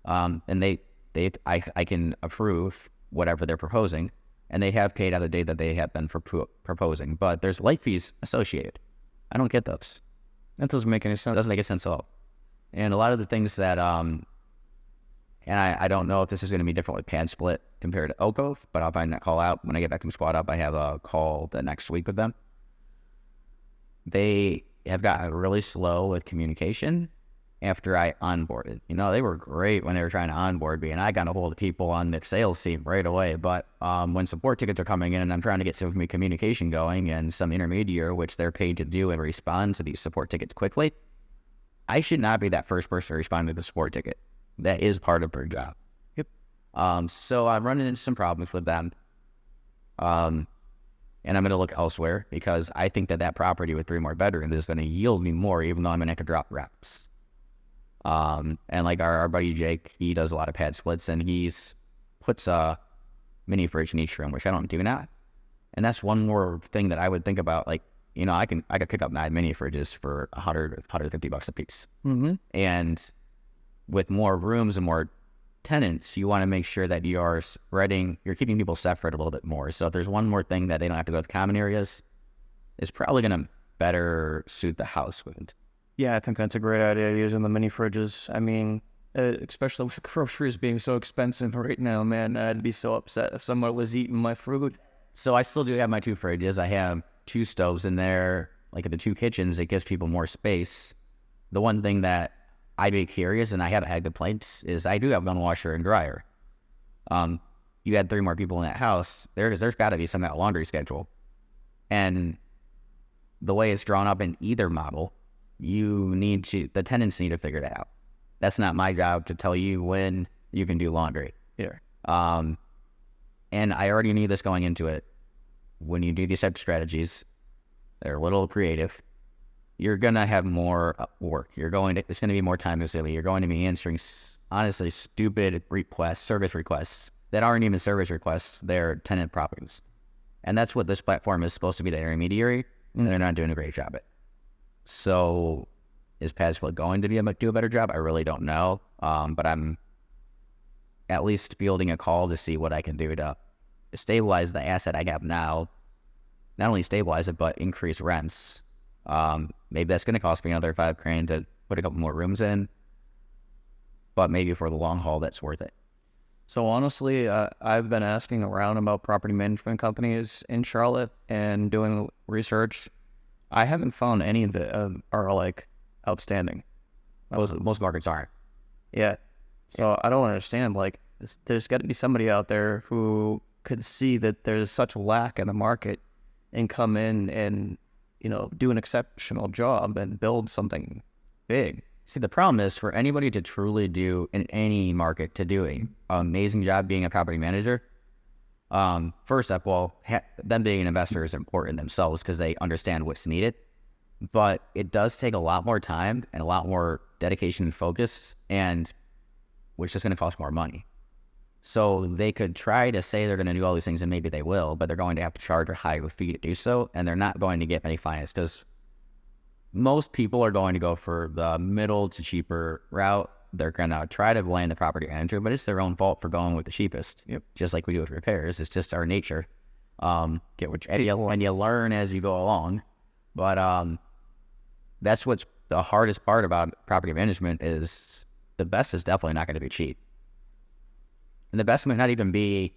And I can approve whatever they're proposing. And they have paid out the date that they have been proposing. But there's late fees associated. I don't get those. That doesn't make any sense. It doesn't make any sense at all. And a lot of the things that, and I don't know if this is going to be different with Pad Split compared to Elko, but I'll find that call out. When I get back from Squad Up, I have a call the next week with them. They have gotten really slow with communication after I onboarded. They were great when they were trying to onboard me, and I got a hold of people on the sales team right away. But when support tickets are coming in and I'm trying to get some communication going and some intermediary, which they're paid to do and respond to these support tickets quickly, I should not be that first person to respond to the support ticket. That is part of her job. Yep. So I'm running into some problems with them. And I'm going to look elsewhere because I think that property with 3 more bedrooms is going to yield me more, even though I'm going to have to drop reps. And like our buddy Jake, he does a lot of pad splits, and he's puts a mini fridge in each room, which I don't do now. And that's one more thing that I would think about. Like, I could pick up 9 mini fridges for $100, $150 a piece. Mm-hmm. And with more rooms and more tenants, you want to make sure that you're keeping people separate a little bit more. So if there's one more thing that they don't have to go to common areas, it's probably going to better suit the household. Yeah, I think that's a great idea, using the mini fridges. I mean, especially with groceries being so expensive right now, man, I'd be so upset if someone was eating my food. So I still do have my 2 fridges. I have 2 stoves in there, like in the 2 kitchens. It gives people more space. The one thing that I'd be curious, and I haven't had complaints, is I do have one washer and dryer. You had 3 more people in that house. There's got to be some kind of laundry schedule. And the way it's drawn up in either model, the tenants need to figure that out. That's not my job to tell you when you can do laundry. Yeah. And I already knew this going into it. When you do these type of strategies, they're a little creative. You're going to have more work. It's going to be more time consuming. You're going to be answering, honestly, stupid service requests that aren't even service requests. They're tenant properties. And that's what this platform is supposed to be, the intermediary, and they're not doing a great job at it. So is Passport going to do a better job? I really don't know. But I'm at least fielding a call to see what I can do to stabilize the asset I have now. Not only stabilize it, but increase rents. Maybe that's going to cost me another $5,000 to put a couple more rooms in, but maybe for the long haul, that's worth it. So honestly, I've been asking around about property management companies in Charlotte and doing research. I haven't found any that are like outstanding. Most markets aren't. Yeah. So I don't understand. Like, there's got to be somebody out there who could see that there's such a lack in the market and come in and, do an exceptional job and build something big. See, the problem is for anybody to truly do in any market to do an amazing job being a property manager. First up, them being an investor is important themselves because they understand what's needed. But it does take a lot more time and a lot more dedication and focus, and which is going to cost more money. So they could try to say they're going to do all these things, and maybe they will, but they're going to have to charge a higher fee to do so, and they're not going to get many clients because most people are going to go for the middle to cheaper route. They're going to try to blame the property manager, but it's their own fault for going with the cheapest. Yep. Just like we do with repairs. It's just our nature. And you learn as you go along. But that's what's the hardest part about property management is the best is definitely not going to be cheap. And the best might not even be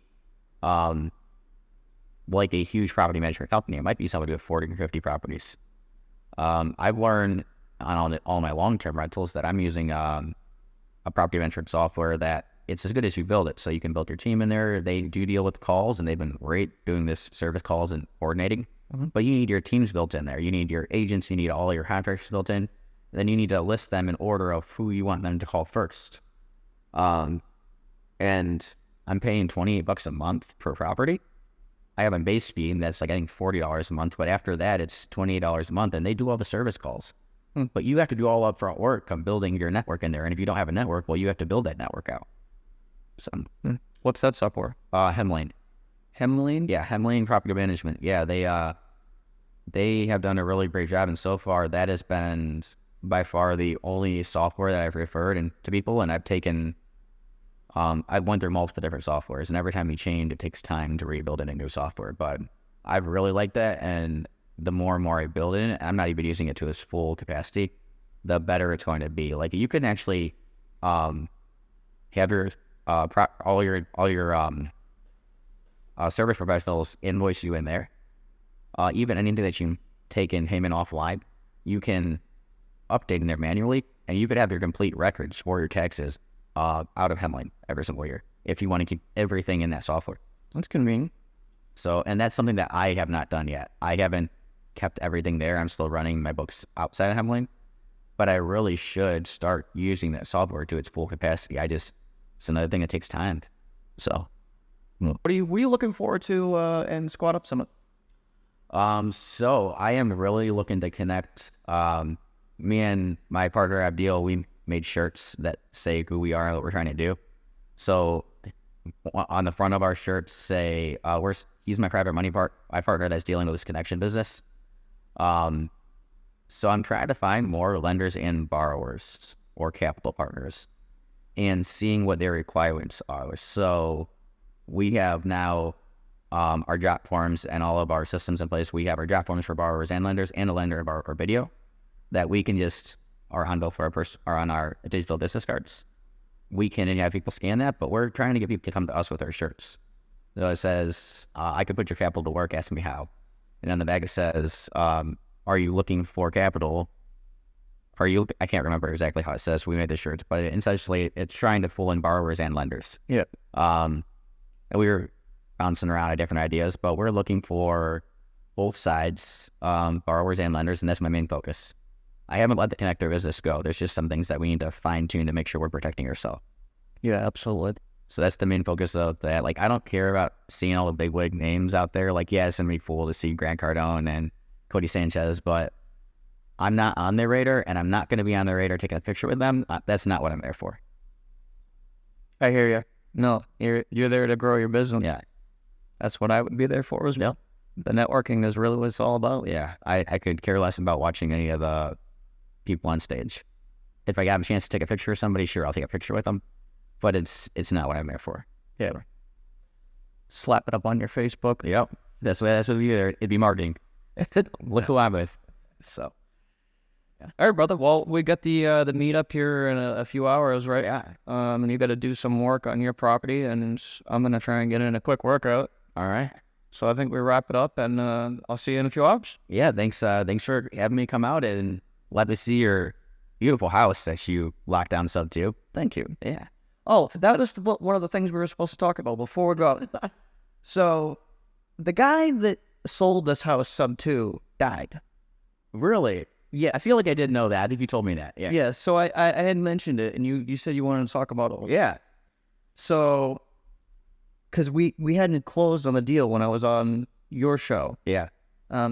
like a huge property management company. It might be somebody with 40 or 50 properties. I've learned on all my long-term rentals that I'm using a property management software that it's as good as you build it. So you can build your team in there. They do deal with calls, and they've been great doing this service calls and coordinating. Mm-hmm. But you need your teams built in there. You need your agents. You need all your contractors built in. Then you need to list them in order of who you want them to call first. And I'm paying $28 a month per property. I have a base fee, and that's like, I think, $40 a month. But after that, it's $28 a month, and they do all the service calls. But you have to do all upfront work on building your network in there. And if you don't have a network, well, you have to build that network out. So, what's that software? Hemlane. Hemlane? Yeah, Hemlane Property Management. Yeah, they have done a really great job, and so far that has been by far the only software that I've referred to people. And I've taken, I've went through multiple different softwares, and every time you change, it takes time to rebuild it in new software. But I've really liked that, and the more and more I build in it, I'm not even using it to its full capacity, the better it's going to be. Like, you can actually have your all your service professionals invoice you in there. Even anything that you take in payment offline, you can update in there manually, and you could have your complete records for your taxes out of Hemlane every single year if you want to keep everything in that software. That's convenient. So, and that's something that I have not done yet. I haven't kept everything there. I'm still running my books outside of Hemlane, but I really should start using that software to its full capacity. It's another thing that takes time. So, what were you looking forward to in Squad Up Summit? So I am really looking to connect. Me and my partner Abdil, we made shirts that say who we are and what we're trying to do. So on the front of our shirts say, he's my private money my partner that's dealing with this connection business. So I'm trying to find more lenders and borrowers or capital partners. and seeing what their requirements are. So we have now our drop forms and all of our systems in place. We have our drop forms for borrowers and lenders, and a lender of our video that we can just, our handle for our on our digital business cards. We can have people scan that, but we're trying to get people to come to us with our shirts. So it says, I could put your capital to work, ask me how. And on the back it says, are you looking for capital? I can't remember exactly how it says. We made the shirts, but essentially it's trying to pull in borrowers and lenders. Yeah. And we were bouncing around at different ideas, but we're looking for both sides, borrowers and lenders, and that's my main focus. I haven't let the connector business go. There's just some things that we need to fine tune to make sure we're protecting ourselves. Yeah, absolutely. So that's the main focus of that. Like, I don't care about seeing all the big wig names out there. Like, yeah, it's gonna be cool to see Grant Cardone and Cody Sanchez, but I'm not on their radar, and I'm not going to be on their radar taking a picture with them. That's not what I'm there for. I hear you. No, you're there to grow your business. Yeah. That's what I would be there for as well. The networking is really what it's all about. Yeah. I could care less about watching any of the people on stage. If I got a chance to take a picture of somebody, sure, I'll take a picture with them. But it's not what I'm there for. Yeah. Slap it up on your Facebook. Yep. That's what we do there. It'd be marketing. Look who I'm with. So. Yeah. All right, brother. Well, we got the meetup here in a few hours, right? Yeah. And you got to do some work on your property, and I'm gonna try and get in a quick workout. All right. So I think we wrap it up, and I'll see you in a few hours. Yeah. Thanks for having me come out and let me see your beautiful house that you locked down sub 2. Thank you. Yeah. Oh, that was one of the things we were supposed to talk about before we go. So, the guy that sold this house sub 2 died. Really? Yeah. I feel like I didn't know that. I think you told me that. Yeah. Yeah, so I had mentioned it, and you said you wanted to talk about it. Yeah. So, because we hadn't closed on the deal when I was on your show. Yeah.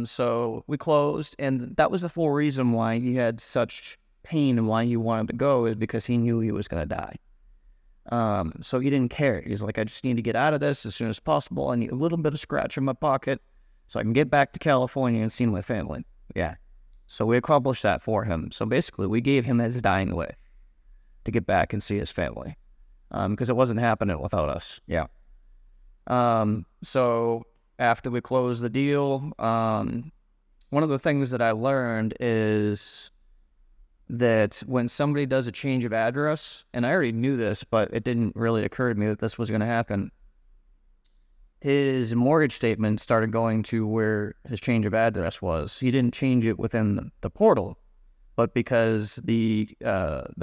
So we closed, and that was the full reason why he had such pain and why he wanted to go, is because he knew he was going to die. So he didn't care. He's like, I just need to get out of this as soon as possible. I need a little bit of scratch in my pocket so I can get back to California and see my family. Yeah. So we accomplished that for him. So basically, we gave him his dying wish to get back and see his family, because it wasn't happening without us. Yeah. So after we closed the deal, one of the things that I learned is that when somebody does a change of address, and I already knew this, but it didn't really occur to me that this was going to happen. His mortgage statement started going to where his change of address was. He didn't change it within the portal, but because the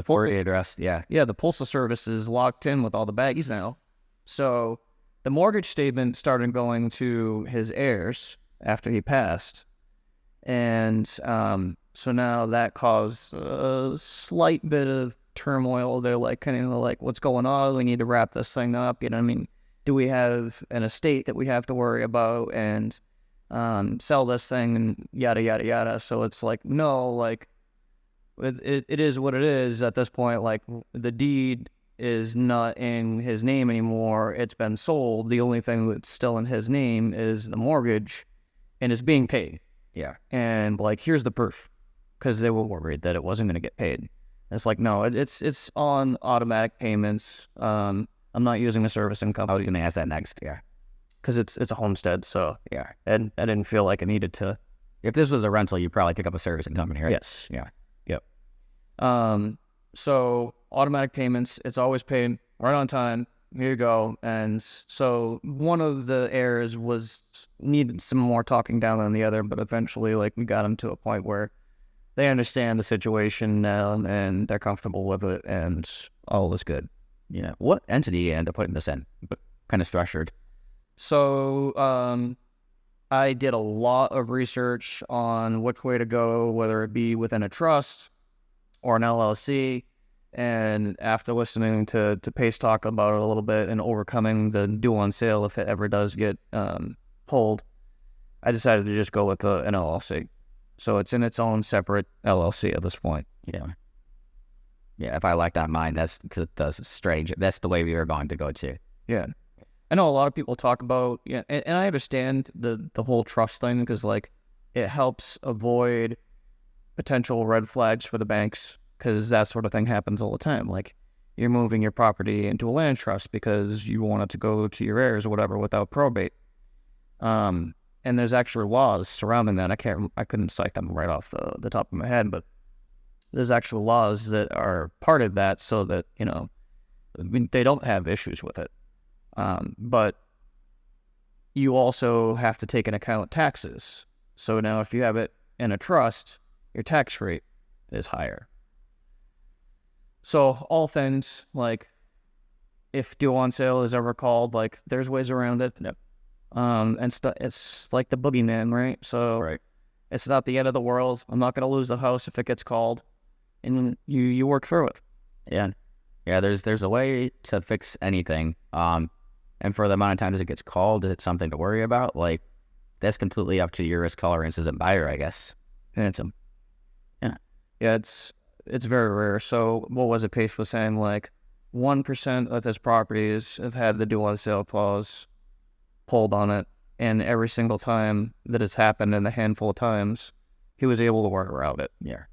Florida address, the postal service is locked in with all the baggies now. So the mortgage statement started going to his heirs after he passed, and so now that caused a slight bit of turmoil. They're like, kind of like, what's going on? We need to wrap this thing up. You know what I mean? Do we have an estate that we have to worry about and sell this thing and yada, yada, yada. So it's like, no, like, it is what it is at this point. Like, the deed is not in his name anymore. It's been sold. The only thing that's still in his name is the mortgage, and it's being paid. Yeah. And, like, here's the proof, because they were worried that it wasn't going to get paid. And it's like, no, it's on automatic payments. I'm not using a servicing company. I was going to ask that next. Yeah. Because it's a homestead, so yeah. And I didn't feel like I needed to. If this was a rental, you'd probably pick up a servicing company, right? Yes. Yeah. Yep. So automatic payments, it's always paid right on time. Here you go. And so one of the heirs needed some more talking down than the other, but eventually, like, we got them to a point where they understand the situation now and they're comfortable with it, and all is good. Yeah. What entity you end up putting this in? Kind of structured. So I did a lot of research on which way to go, whether it be within a trust or an LLC. And after listening to Pace talk about it a little bit and overcoming the due on sale if it ever does get pulled, I decided to just go with an LLC. So it's in its own separate LLC at this point. Yeah. Yeah, if I locked on mine, that's strange. That's the way we were going to go to. Yeah. I know a lot of people talk about, and I understand the whole trust thing, because, like, it helps avoid potential red flags for the banks, because that sort of thing happens all the time. Like, you're moving your property into a land trust because you want it to go to your heirs or whatever without probate. And there's actual laws surrounding that. I couldn't cite them right off the top of my head, but there's actual laws that are part of that so that, they don't have issues with it. But you also have to take into account taxes. So now if you have it in a trust, your tax rate is higher. So all things like if due on sale is ever called, like there's ways around it. Yep. It's like the boogeyman, right? So Right. it's not the end of the world. I'm not going to lose the house if it gets called, and you work through it. Yeah. Yeah, there's a way to fix anything. And for the amount of times it gets called, is it something to worry about? Like, that's completely up to your risk tolerance as a buyer, I guess. Handsome. Yeah. Yeah, it's very rare. So what was it Pace was saying? Like 1% of his properties have had the due on sale clause pulled on it, and every single time that it's happened, in a handful of times, he was able to work around it. Yeah.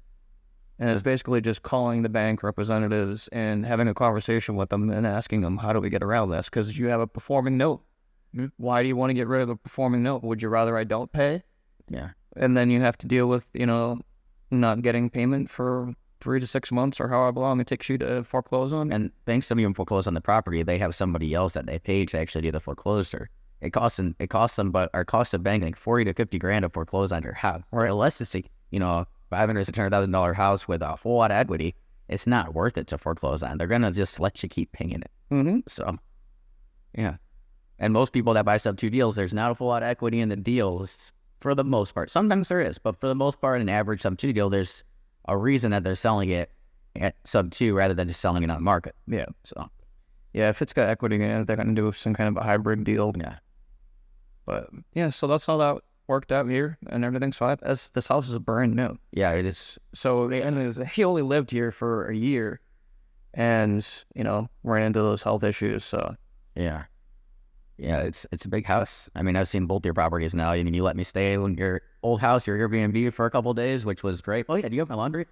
And it's basically just calling the bank representatives and having a conversation with them and asking them, how do we get around this? Because you have a performing note. Mm-hmm. Why do you want to get rid of a performing note? Would you rather I don't pay? Yeah. And then you have to deal with, not getting payment for 3 to 6 months or however long it takes you to foreclose on. And banks don't even foreclose on the property. They have somebody else that they pay to actually do the foreclosure. It costs them, or costs a bank like 40 to 50 grand to foreclose on your house. Or unless it's $500,000 to $600,000 house with a whole lot of equity, it's not worth it to foreclose on. They're gonna just let you keep paying it. Mm-hmm. So, yeah. And most people that buy sub 2 deals, there's not a whole lot of equity in the deals for the most part. Sometimes there is, but for the most part, an average sub 2 deal, there's a reason that they're selling it at sub 2 rather than just selling it on market. Yeah. So, Yeah, if it's got equity in it, they're going to do some kind of a hybrid deal. yeah. But yeah, so that's how that worked out here, and everything's fine. As this house is brand new. Yeah, it is. So he only lived here for a year, and ran into those health issues. So Yeah. Yeah, it's a big house. I mean, I've seen both your properties now. I mean, you let me stay in your old house, your Airbnb, for a couple of days, which was great. Oh, yeah, do you have my laundry?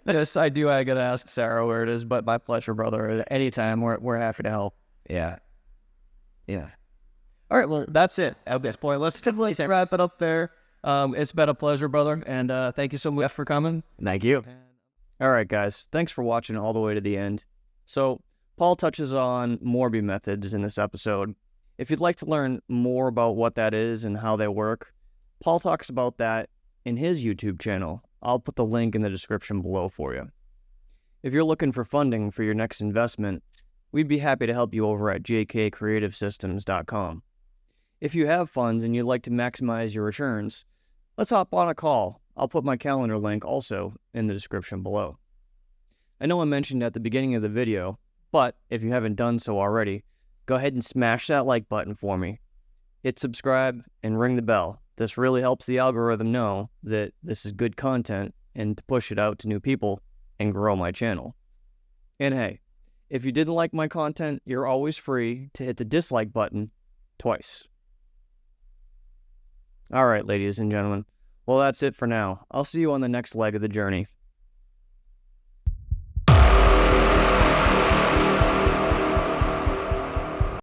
Yes, I do. I got to ask Sarah where it is, but my pleasure, brother. Anytime, we're happy to help. Yeah. Yeah. All right, well, that's it at this point. Let's wrap it up there. It's been a pleasure, brother, and thank you so much for coming. Thank you. All right, guys. Thanks for watching all the way to the end. So, Paul touches on Morby methods in this episode. If you'd like to learn more about what that is and how they work, Paul talks about that in his YouTube channel. I'll put the link in the description below for you. If you're looking for funding for your next investment, we'd be happy to help you over at jkcreativesystems.com. If you have funds and you'd like to maximize your returns, let's hop on a call. I'll put my calendar link also in the description below. I know I mentioned at the beginning of the video, but if you haven't done so already, go ahead and smash that like button for me. Hit subscribe and ring the bell. This really helps the algorithm know that this is good content and to push it out to new people and grow my channel. And hey, if you didn't like my content, you're always free to hit the dislike button twice. All right, ladies and gentlemen. Well, that's it for now. I'll see you on the next leg of the journey.